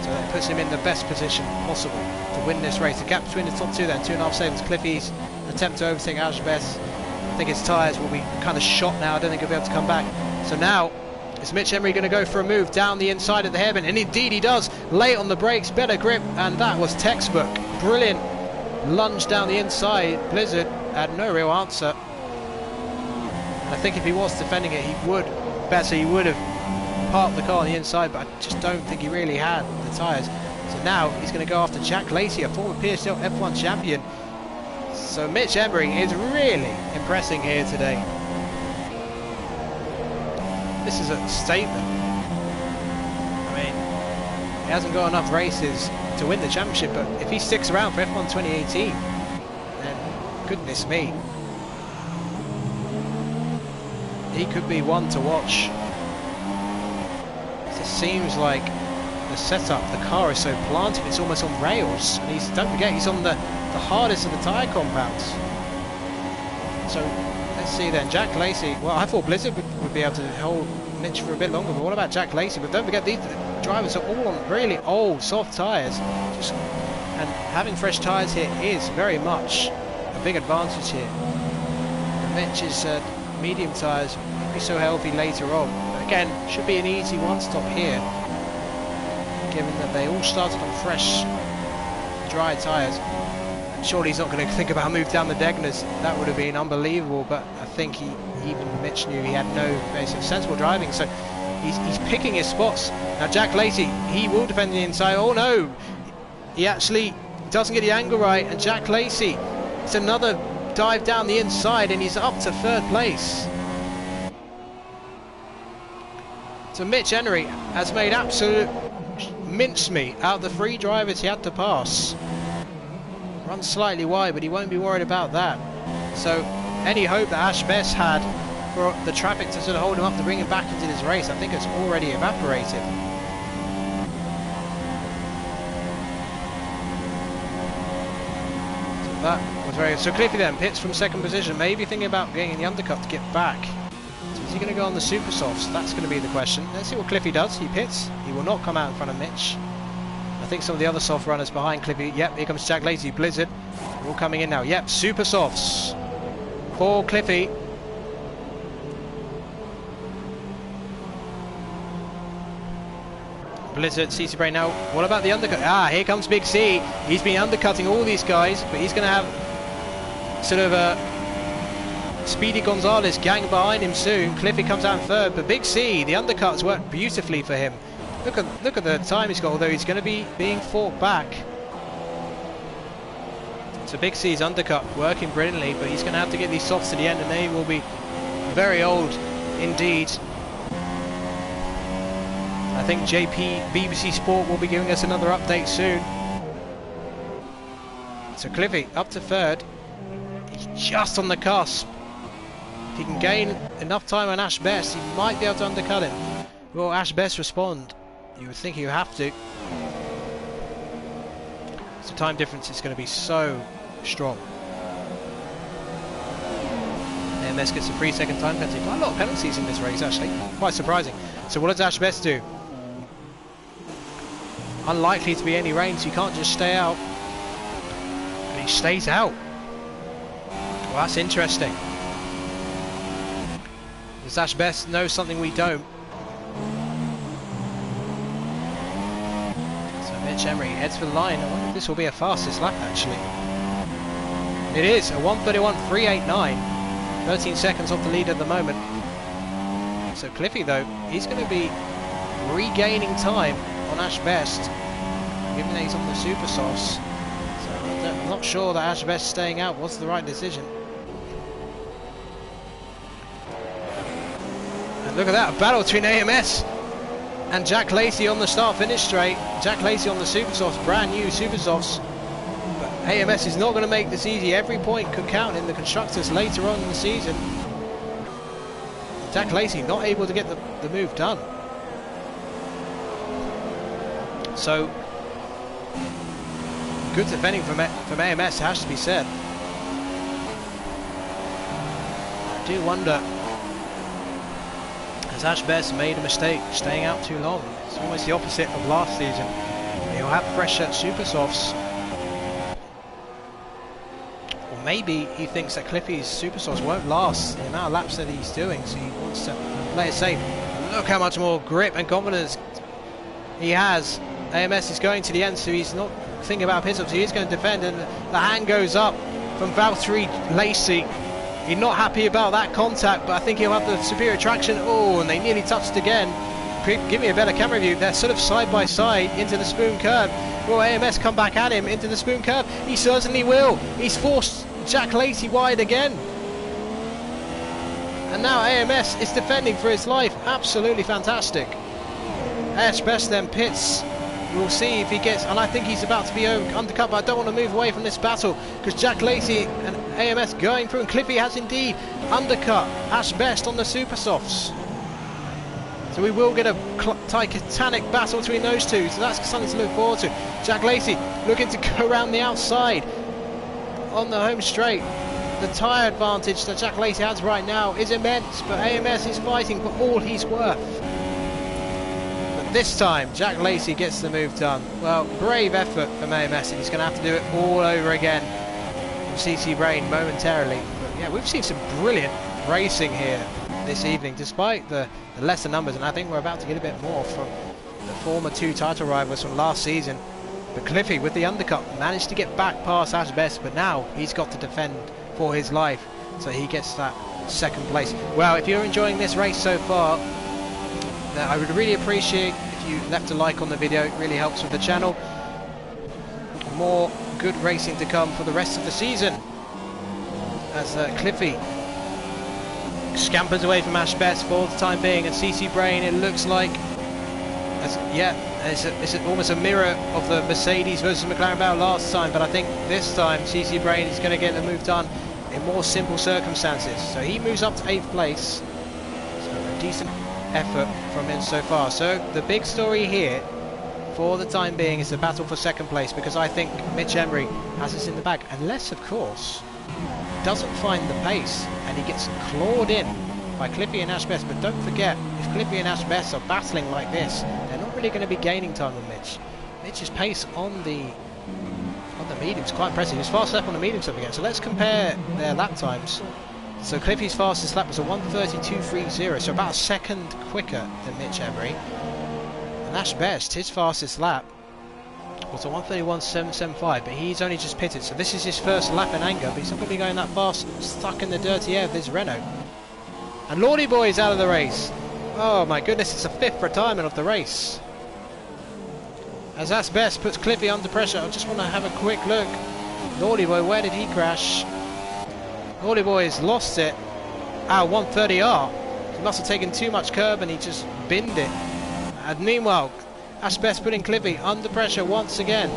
So that puts him in the best position possible to win this race. The gap between the top 2 then, 2.5 seconds. Cliffy's attempt to overtake Ashbest. I think his tyres will be kind of shot now. I don't think he'll be able to come back. So now, is Michemery going to go for a move down the inside of the hairpin? And indeed he does. Late on the brakes, better grip, and that was textbook. Brilliant lunge down the inside. Blizard had no real answer. And I think if he was defending it, he would have parked the car on the inside, but I just don't think he really had the tyres. So now he's going to go after XJackLacey, a former PSGL F1 champion. So Michemery is really impressing here today. This is a statement. I mean, he hasn't got enough races to win the championship, but if he sticks around for F1 2018, then goodness me, he could be one to watch. It seems like the setup, the car is so planted, it's almost on rails, and don't forget, he's on the hardest of the tyre compounds. So let's see then, XJackLacey. Well, I thought Blizard would be able to hold Mitch for a bit longer, but what about XJackLacey? But don't forget, these drivers are all on really old, soft tyres, and having fresh tyres here is very much a big advantage here. Mitch's medium tyres won't be so healthy later on, but again, should be an easy one-stop here, given that they all started on fresh, dry tyres. Surely he's not going to think about a move down the Degners. That would have been unbelievable, but I think even Mitch knew he had no basic sensible driving, so he's picking his spots. Now XJackLacey, he will defend the inside. Oh no! He actually doesn't get the angle right, and XJackLacey, it's another dive down the inside, and he's up to 3rd place. So Michemery has made absolute mincemeat out of the 3 drivers he had to pass. Runs slightly wide, but he won't be worried about that. So any hope that Ashbest had for the traffic to sort of hold him up to bring him back into this race, I think it's already evaporated. So that was very... So Cliffy then pits from 2nd position, maybe thinking about getting in the undercut to get back. So is he going to go on the super softs? That's going to be the question. Let's see what Cliffy does. He pits. He will not come out in front of Mitch. I think some of the other soft runners behind Cliffy. Yep, here comes XJackLacey, Blizard. All coming in now. Yep, super softs for Cliffy. Blizzard, CCbrain now. What about the undercut? Ah, here comes Big C. He's been undercutting all these guys, but he's going to have sort of a Speedy Gonzalez gang behind him soon. Cliffy comes out in 3rd, but Big C, the undercuts worked beautifully for him. Look at the time he's got, although he's going to be being fought back. So Big C's undercut working brilliantly, but he's going to have to get these softs to the end, and they will be very old indeed. I think BBC Sport will be giving us another update soon. So Cliffy up to 3rd. He's just on the cusp. If he can gain enough time on Ashbest, he might be able to undercut him. Will Ashbest respond? You would think you have to. So time difference is going to be so strong. AMS gets a 3-second time penalty. Quite a lot of penalties in this race, actually. Quite surprising. So what does Ashbest do? Unlikely to be any rain, so you can't just stay out. And he stays out. Well, that's interesting. Does Ashbest know something we don't? Michemery heads for the line. I wonder if this will be a fastest lap actually. It is a 1:31.389, 13 seconds off the lead at the moment. So Cliffy though, he's going to be regaining time on Ashbest, given that he's on the super softs. So I'm not sure that Ashbest staying out was the right decision. And look at that, a battle between AMS and XJackLacey on the start-finish straight. XJackLacey on the super softs, brand new super softs. But AMS is not going to make this easy. Every point could count in the constructors later on in the season. XJackLacey not able to get the move done. So good defending from AMS, has to be said. I do wonder, has Ashbest made a mistake staying out too long? It's almost the opposite of last season. He'll have fresher super softs. Or maybe he thinks that Cliffy's super softs won't last the amount of laps that he's doing, so he wants to play it safe. Look how much more grip and confidence he has. AMS is going to the end, so he's not thinking about pit stops. He is going to defend, and the hand goes up from XJackLacey. He's not happy about that contact, but I think he'll have the superior traction. Oh, and they nearly touched again. Give me a better camera view. They're sort of side by side into the spoon curve. Will AMS come back at him into the spoon curve? He certainly will. He's forced XJackLacey wide again. And now AMS is defending for his life. Absolutely fantastic. Ashbest then pits. We'll see if he gets, and I think he's about to be undercut, but I don't want to move away from this battle because XJackLacey and AMS going through, and Cliffy has indeed undercut Ashbest on the super softs. So we will get a titanic battle between those two, so that's something to look forward to. XJackLacey looking to go around the outside on the home straight. The tyre advantage that XJackLacey has right now is immense, but AMS is fighting for all he's worth. This time, XJackLacey gets the move done. Well, brave effort from AMS, and he's going to have to do it all over again from CCbrain momentarily. But yeah, we've seen some brilliant racing here. this evening, despite the lesser numbers, and I think we're about to get a bit more from the former 2 title rivals from last season. But Cliffy, with the undercut, managed to get back past Ashbest, but now he's got to defend for his life, so he gets that 2nd place. Well, if you're enjoying this race so far, then I would really appreciate if you left a like on the video. It really helps with the channel. More good racing to come for the rest of the season, as Cliffy scampers away from Ashbest for the time being, and CCbrain, it looks like, it's almost a mirror of the Mercedes versus McLaren battle last time, but I think this time CCbrain is going to get the move done in more simple circumstances. So he moves up to 8th place, so a decent effort from him so far. So the big story here for the time being is the battle for 2nd place, because I think Michemery has this in the bag, unless of course doesn't find the pace and he gets clawed in by Cliffy and Ashbest. But don't forget, if Cliffy and Ashbest are battling like this, they're not really going to be gaining time on Mitch. Mitch's pace on the mediums quite impressive. He's fast lap on the mediums up again. So let's compare their lap times. So Cliffy's fastest lap was a 1:32.30, so about a second quicker than Michemery. And Ashbest, his fastest lap was a 1:31.775, but he's only just pitted, so this is his first lap in anger, but he's not going to be going that fast, stuck in the dirty air of this Renault. And Lordyboy is out of the race. Oh my goodness, it's a 5th retirement of the race. As Ashbest puts Cliffy under pressure, I just want to have a quick look. Lordyboy, where did he crash? Lordyboy has lost it. 130R. He must have taken too much curb and he just binned it. And meanwhile, Ashbest putting Cliffy under pressure once again.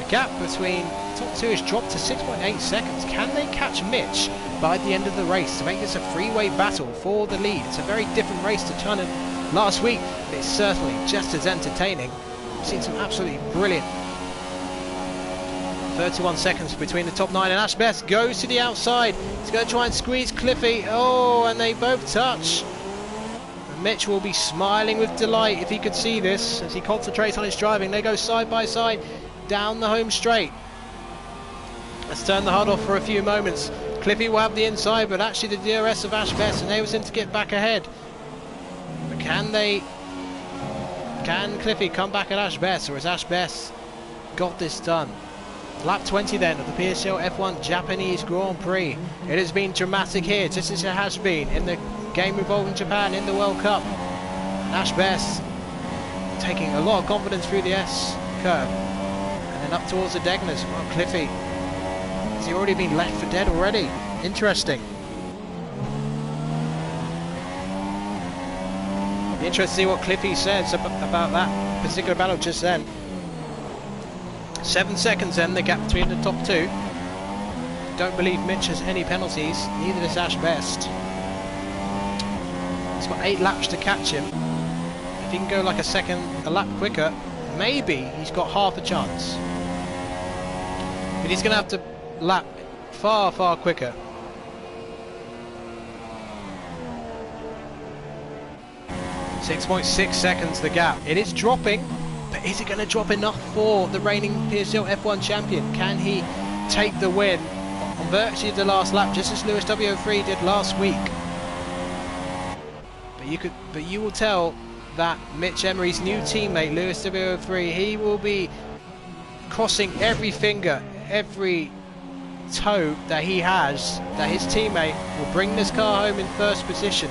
The gap between top 2 has dropped to 6.8 seconds. Can they catch Mitch by the end of the race to make this a three-way battle for the lead? It's a very different race to China last week, but it's certainly just as entertaining. We've seen some absolutely brilliant 31 seconds between the top 9, and Ashbest goes to the outside. He's going to try and squeeze Cliffy. Oh, and they both touch. Mitch will be smiling with delight if he could see this as he concentrates on his driving. They go side by side down the home straight. Let's turn the HUD off for a few moments. Cliffy will have the inside, but actually the DRS of Ashbest enables him to get back ahead. But can Cliffy come back at Ashbest, or has Ashbest got this done? Lap 20 then of the PSGL F1 Japanese Grand Prix. It has been dramatic here, just as it has been in the game involving Japan in the World Cup. And Ashbest taking a lot of confidence through the S curve and then up towards the Degners. Well, Cliffy, has he already been left for dead already? Interesting. Be interested to see what Cliffy says about that particular battle just then. 7 seconds then, the gap between the top 2. Don't believe Mitch has any penalties, neither does Ashbest. He's got 8 laps to catch him. If he can go like a lap quicker, maybe he's got half a chance. But he's going to have to lap far, far quicker. .6 seconds the gap. It is dropping, but is it going to drop enough for the reigning PSGL F1 champion? Can he take the win on virtually the last lap, just as Louisw03 did last week? But you will tell that Michemery's new teammate Louisw03, he will be crossing every finger, every toe that he has, that his teammate will bring this car home in first position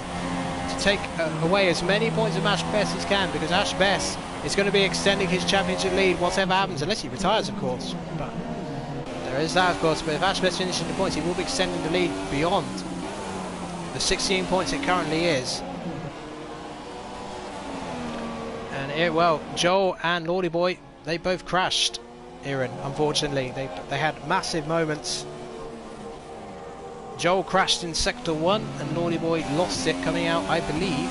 to take away as many points of Ashbest as can, because Ashbest is going to be extending his championship lead whatever happens, unless he retires of course. But there is that of course, but if Ashbest finishes the points, he will be extending the lead beyond the 16 points it currently is. And well, Joel and Lordyboy, they both crashed, Aaron, unfortunately. They had massive moments. Joel crashed in Sector 1 and Lordyboy lost it coming out, I believe,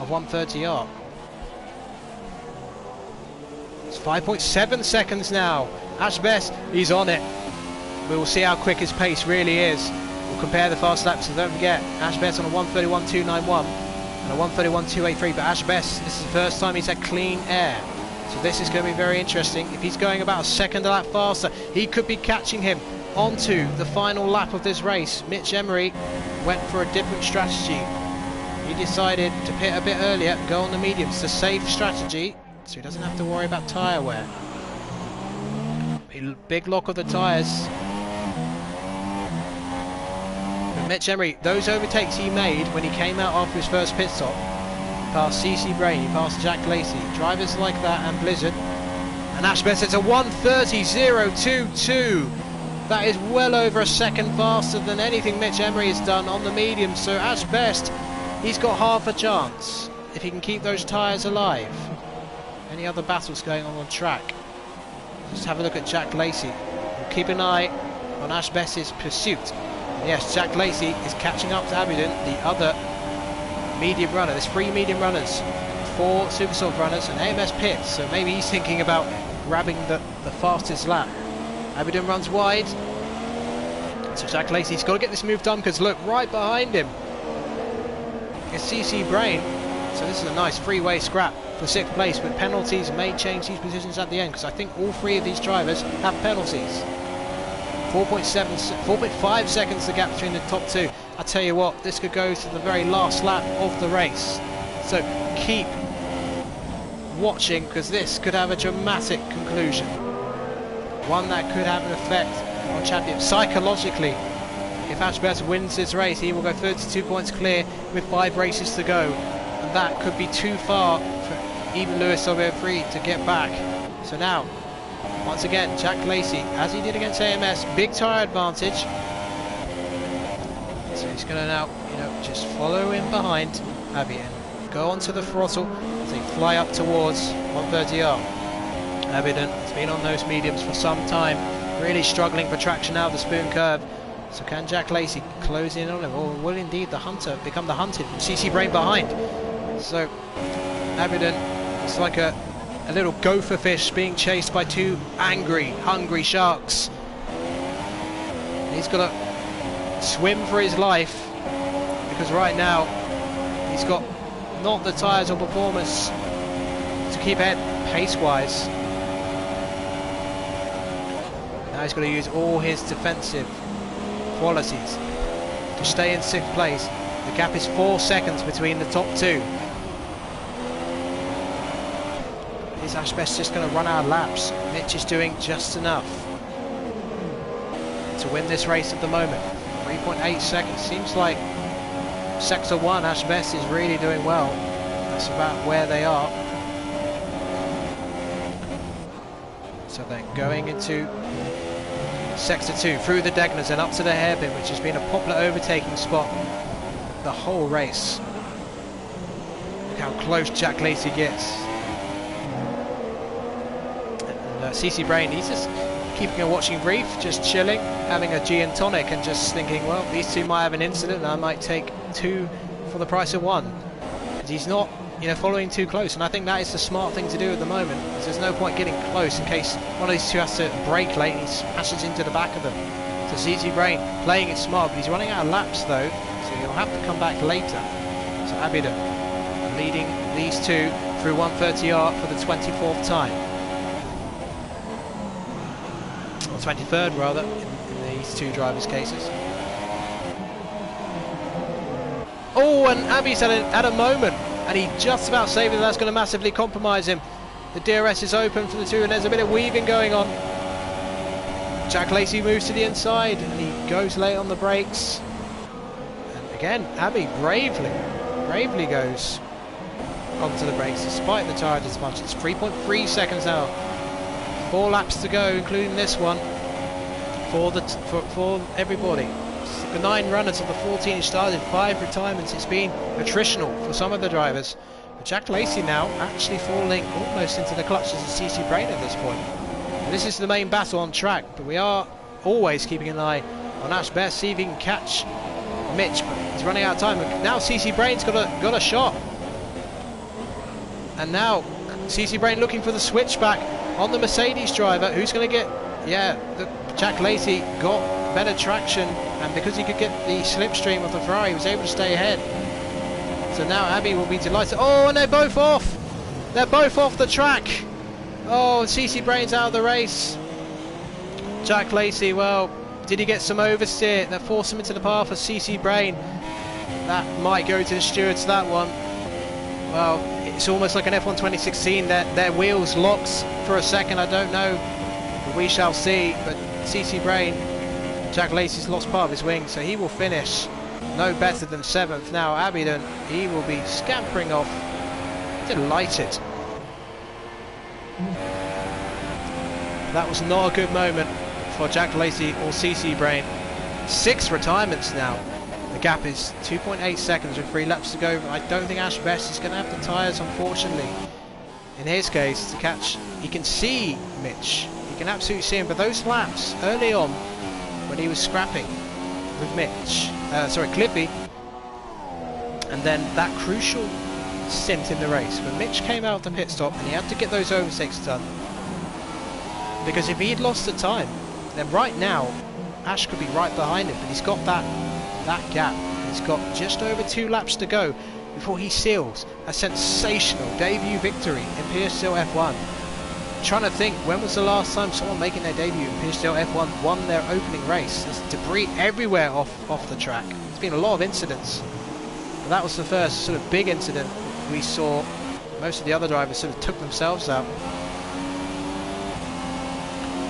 of 130R. It's 5.7 seconds now. Ashbest, he's on it. We will see how quick his pace really is. We'll compare the fast laps, so don't forget, Ashbest on a 1:31.291 and a 1:31.283, but Ashbest, this is the first time he's had clean air. So this is going to be very interesting. If he's going about a second a lap faster, he could be catching him onto the final lap of this race. Michemery went for a different strategy. He decided to pit a bit earlier, go on the mediums. It's a safe strategy, so he doesn't have to worry about tyre wear. Big lock of the tyres. But Michemery, those overtakes he made when he came out after his first pit stop, past CCbrain, he passed XJackLacey, drivers like that, and Blizard. And Ashbest, it's a 1:30.022. That is well over a second faster than anything Michemery has done on the medium. So Ashbest, he's got half a chance if he can keep those tyres alive. Any other battles going on track? Just have a look at XJackLacey. We'll keep an eye on Ashbest's pursuit. Yes, XJackLacey is catching up to Abiodun, the other medium runner. There's 3 medium runners, 4 Supersoft runners, and AMS pits. So maybe he's thinking about grabbing the fastest lap. Abiodun runs wide. So XJackLacey's got to get this move done, because look, right behind him is CCbrain. So this is a nice freeway scrap for 6th place, but penalties may change these positions at the end, because I think all 3 of these drivers have penalties. 4.5 seconds the gap between the top 2. I tell you what, this could go to the very last lap of the race. So keep watching, because this could have a dramatic conclusion. One that could have an effect on champion. Psychologically, if Ashbest wins this race, he will go 32 points clear with 5 races to go. And that could be too far for even Louisw03 to get back. So now, once again, XJackLacey, as he did against AMS, big tyre advantage. So he's going to now, just follow in behind Abby and go onto the throttle as they fly up towards 130R. Abiodun has been on those mediums for some time, really struggling for traction out of the spoon curve. So can XJackLacey close in on him, or will indeed the hunter become the hunted? CCbrain behind. So Abiodun, it's like a little gopher fish being chased by 2 angry, hungry sharks. He's got to swim for his life, because right now he's got not the tyres or performance to keep ahead pace-wise. Now he's got to use all his defensive qualities to stay in 6th place. The gap is 4 seconds between the top 2. Is Ashbest just going to run out of laps? Mitch is doing just enough to win this race at the moment. 3.8 seconds. Seems like Sector 1, Ashbest is really doing well. That's about where they are. So they're going into Sector 2, through the Degners and up to the hairpin, which has been a popular overtaking spot the whole race. Look how close XJackLacey gets. CCbrain, he's just keeping a watching brief, just chilling, having a gin and tonic, and just thinking, well, these 2 might have an incident, and I might take 2 for the price of 1. Because he's not, following too close, and I think that is the smart thing to do at the moment, because there's no point getting close in case one of these 2 has to brake late and he smashes into the back of them. So CCbrain playing it smart, but he's running out of laps though, so he'll have to come back later. So Abiodun leading these 2 through 130R for the 24th time. 23rd rather, in these 2 drivers' cases. Oh, and Abby's had a moment, and he just about saved it. That's going to massively compromise him. The DRS is open for the 2, and there's a bit of weaving going on. XJackLacey moves to the inside, and he goes late on the brakes. And again, Abby bravely goes onto the brakes despite the tyre disadvantage. It's 3.3 seconds now. 4 laps to go, including this one, for everybody. The 9 runners of the 14 who started, 5 retirements. It's been attritional for some of the drivers. But XJackLacey now actually falling almost into the clutches of CCbrain at this point. And this is the main battle on track, but we are always keeping an eye on Ashbest, see if he can catch Mitch, but he's running out of time. And now CCbrain's got a shot. And now CCbrain looking for the switchback on the Mercedes driver, who's going to get, XJackLacey got better traction, and because he could get the slipstream of the Ferrari, he was able to stay ahead. So now Abby will be delighted. Oh, and they're both off! They're both off the track! Oh, CCbrain's out of the race. XJackLacey, well, Did he get some oversteer that forced him into the path of CCbrain? That might go to the stewards, that one. Well, it's almost like an F1 2016 that their wheels locked for a second, I don't know. But we shall see. But CCbrain, XJackLacey's lost part of his wing, so he will finish no better than 7th. Now Abiodun, he will be scampering off, delighted. That was not a good moment for XJackLacey or CCbrain. 6 retirements now. The gap is 2.8 seconds with 3 laps to go. I don't think Ashbest is going to have the tyres, unfortunately. In his case, to catch, he can see Mitch. He can absolutely see him. But those laps early on, when he was scrapping with Cliffy, and then that crucial stint in the race when Mitch came out of the pit stop and he had to get those overtakes done. Because if he'd lost the time, then right now Ash could be right behind him, but he's got that gap. He's got just over 2 laps to go before he seals a sensational debut victory in PSGL F1. I'm trying to think, when was the last time someone making their debut in PSGL F1 won their opening race? There's debris everywhere off the track. There's been a lot of incidents, but that was the first sort of big incident we saw. Most of the other drivers sort of took themselves out.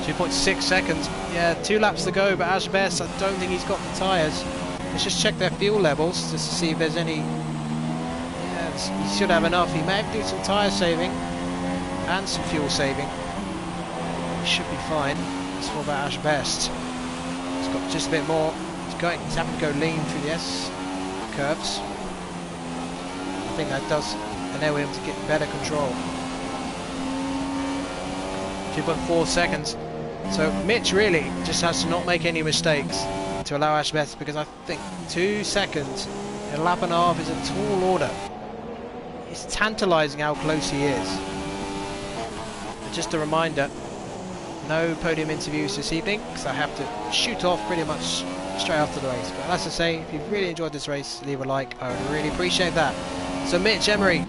2.6 seconds, yeah, 2 laps to go, but Ashbest, I don't think he's got the tyres. Let's just check their fuel levels just to see if there's any. Yeah, he should have enough. He may have to do some tyre saving and some fuel saving. He should be fine. That's all about Ashbest. He's got just a bit more. He's having to go lean through the S curves. I think that does enable him to get better control. 2.4 seconds. So Mitch really just has to not make any mistakes to allow Ashbest, because I think 2 seconds in a lap and a half is a tall order. It's tantalising how close he is. But just a reminder, no podium interviews this evening because I have to shoot off pretty much straight after the race. But as I say, if you've really enjoyed this race, leave a like. I would really appreciate that. So Michemery,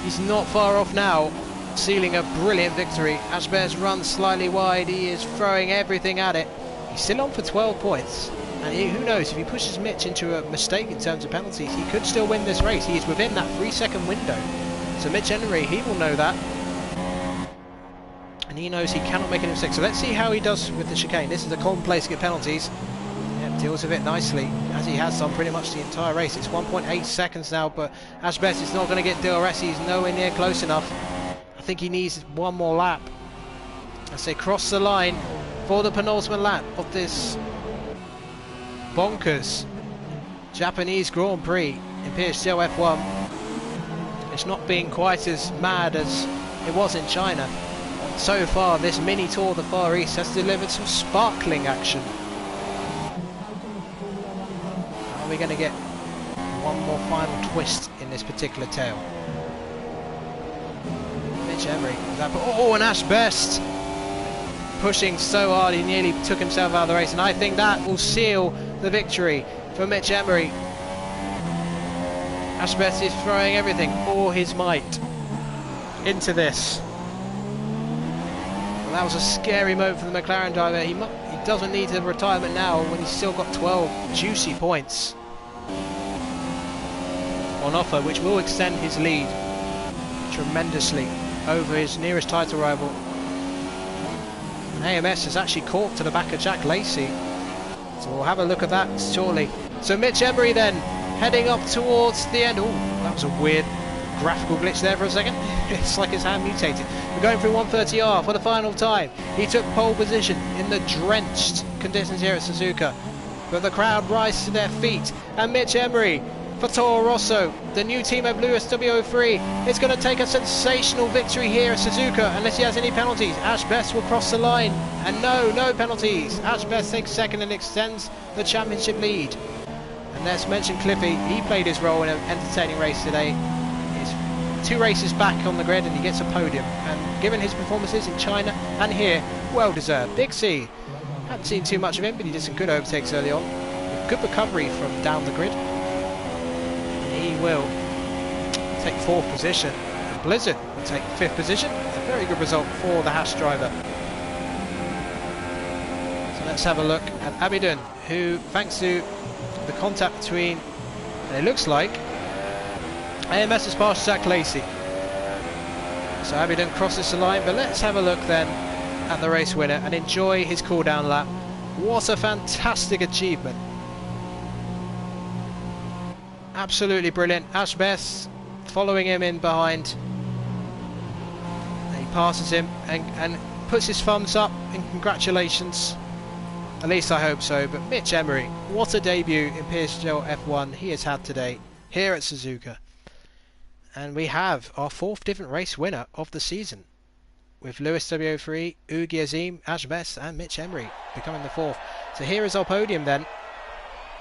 he's not far off now, sealing a brilliant victory. Ashbest runs slightly wide. He is throwing everything at it. He's still on for 12 points. And who knows, if he pushes Mitch into a mistake in terms of penalties, he could still win this race. He is within that 3-second window. So Michemery, he will know that. And he knows he cannot make any mistakes. So let's see how he does with the chicane. This is a common place to get penalties. Yep, deals with it nicely, as he has done pretty much the entire race. It's 1.8 seconds now, but Ashbest is not going to get DRS. He's nowhere near close enough. I think he needs one more lap. As they cross the line for the penultimate lap of this bonkers Japanese Grand Prix in PSGL F1. It's not being quite as mad as it was in China. So far, this mini tour of the Far East has delivered some sparkling action. Are we going to get one more final twist in this particular tale? Michemery, oh, and Ashbest pushing so hard he nearly took himself out of the race, and I think that will seal the victory for Michemery. Ashbest is throwing everything, all his might, into this. Well, that was a scary moment for the McLaren driver. He doesn't need the retirement now when he's still got 12 juicy points on offer, which will extend his lead tremendously over his nearest title rival. And AMS has actually caught to the back of XJackLacey, so we'll have a look at that shortly. So Michemery then heading up towards the end. Oh, that was a weird graphical glitch there for a second. It's like his hand mutated. We're going through 130R for the final time. He took pole position in the drenched conditions here at Suzuka, but the crowd rise to their feet, and Michemery for Toro Rosso, the new team of Louisw03, is going to take a sensational victory here at Suzuka, unless he has any penalties. Ashbest will cross the line, and no penalties. Ashbest takes second and extends the championship lead. And let's mention Cliffy. He played his role in an entertaining race today. He's 2 races back on the grid and he gets a podium, and given his performances in China and here, well deserved. Big C, haven't seen too much of him, but he did some good overtakes early on, good recovery from down the grid. He will take 4th position, and Blizard will take 5th position. A very good result for the Haas driver. let's have a look at Abiodun, who, thanks to the contact between, and it looks like, AMS has passed XJackLacey. So Abiodun crosses the line, but let's have a look then at the race winner and enjoy his cool down lap. What a fantastic achievement. Absolutely brilliant. Ashbest following him in behind. And he passes him and puts his thumbs up in congratulations. At least I hope so. But Michemery, what a debut in PSGL F1 he has had today here at Suzuka. And we have our 4th different race winner of the season, with Louisw03, Oogie, Azeem, Ashbest and Michemery becoming the 4th. So here is our podium then.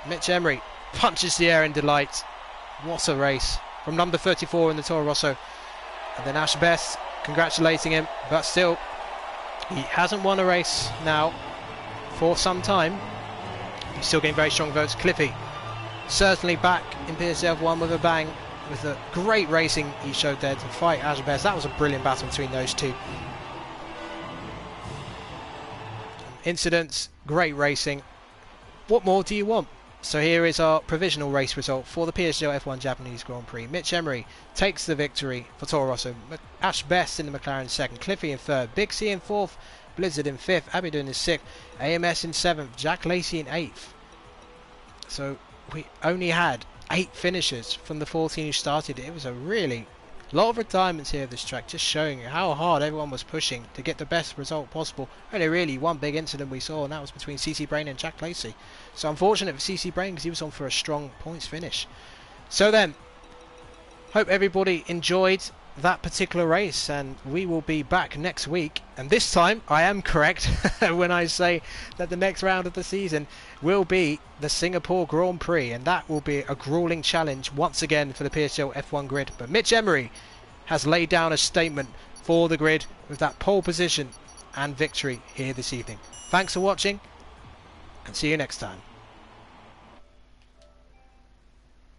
Michemery punches the air in delight. What a race from number 34 in the Toro Rosso. And then Ashbest congratulating him, but still he hasn't won a race now for some time. He's still getting very strong votes. Cliffy certainly back in PSGL F1 with a bang, with the great racing he showed there to fight Ashbest. That was a brilliant battle between those two. Incidents, great racing. What more do you want? So here is our provisional race result for the PSGL F1 Japanese Grand Prix. Michemery takes the victory for Toro Rosso. Ashbest in the McLaren 2nd, Cliffy in 3rd, Big C in 4th, Blizard in 5th, Abiodun in 6th, AMS in 7th, XJackLacey in 8th. So we only had 8 finishers from the 14 who started. It was a really lot of retirements here at this track, just showing how hard everyone was pushing to get the best result possible. Only really one big incident we saw, and that was between CCbrain and XJackLacey. So unfortunate for CCbrain because he was on for a strong points finish. So then, hope everybody enjoyed that particular race, and we will be back next week. And this time I am correct when I say that the next round of the season will be the Singapore Grand Prix, and that will be a grueling challenge once again for the PSGL F1 grid. But Michemery has laid down a statement for the grid with that pole position and victory here this evening. Thanks for watching, and see you next time.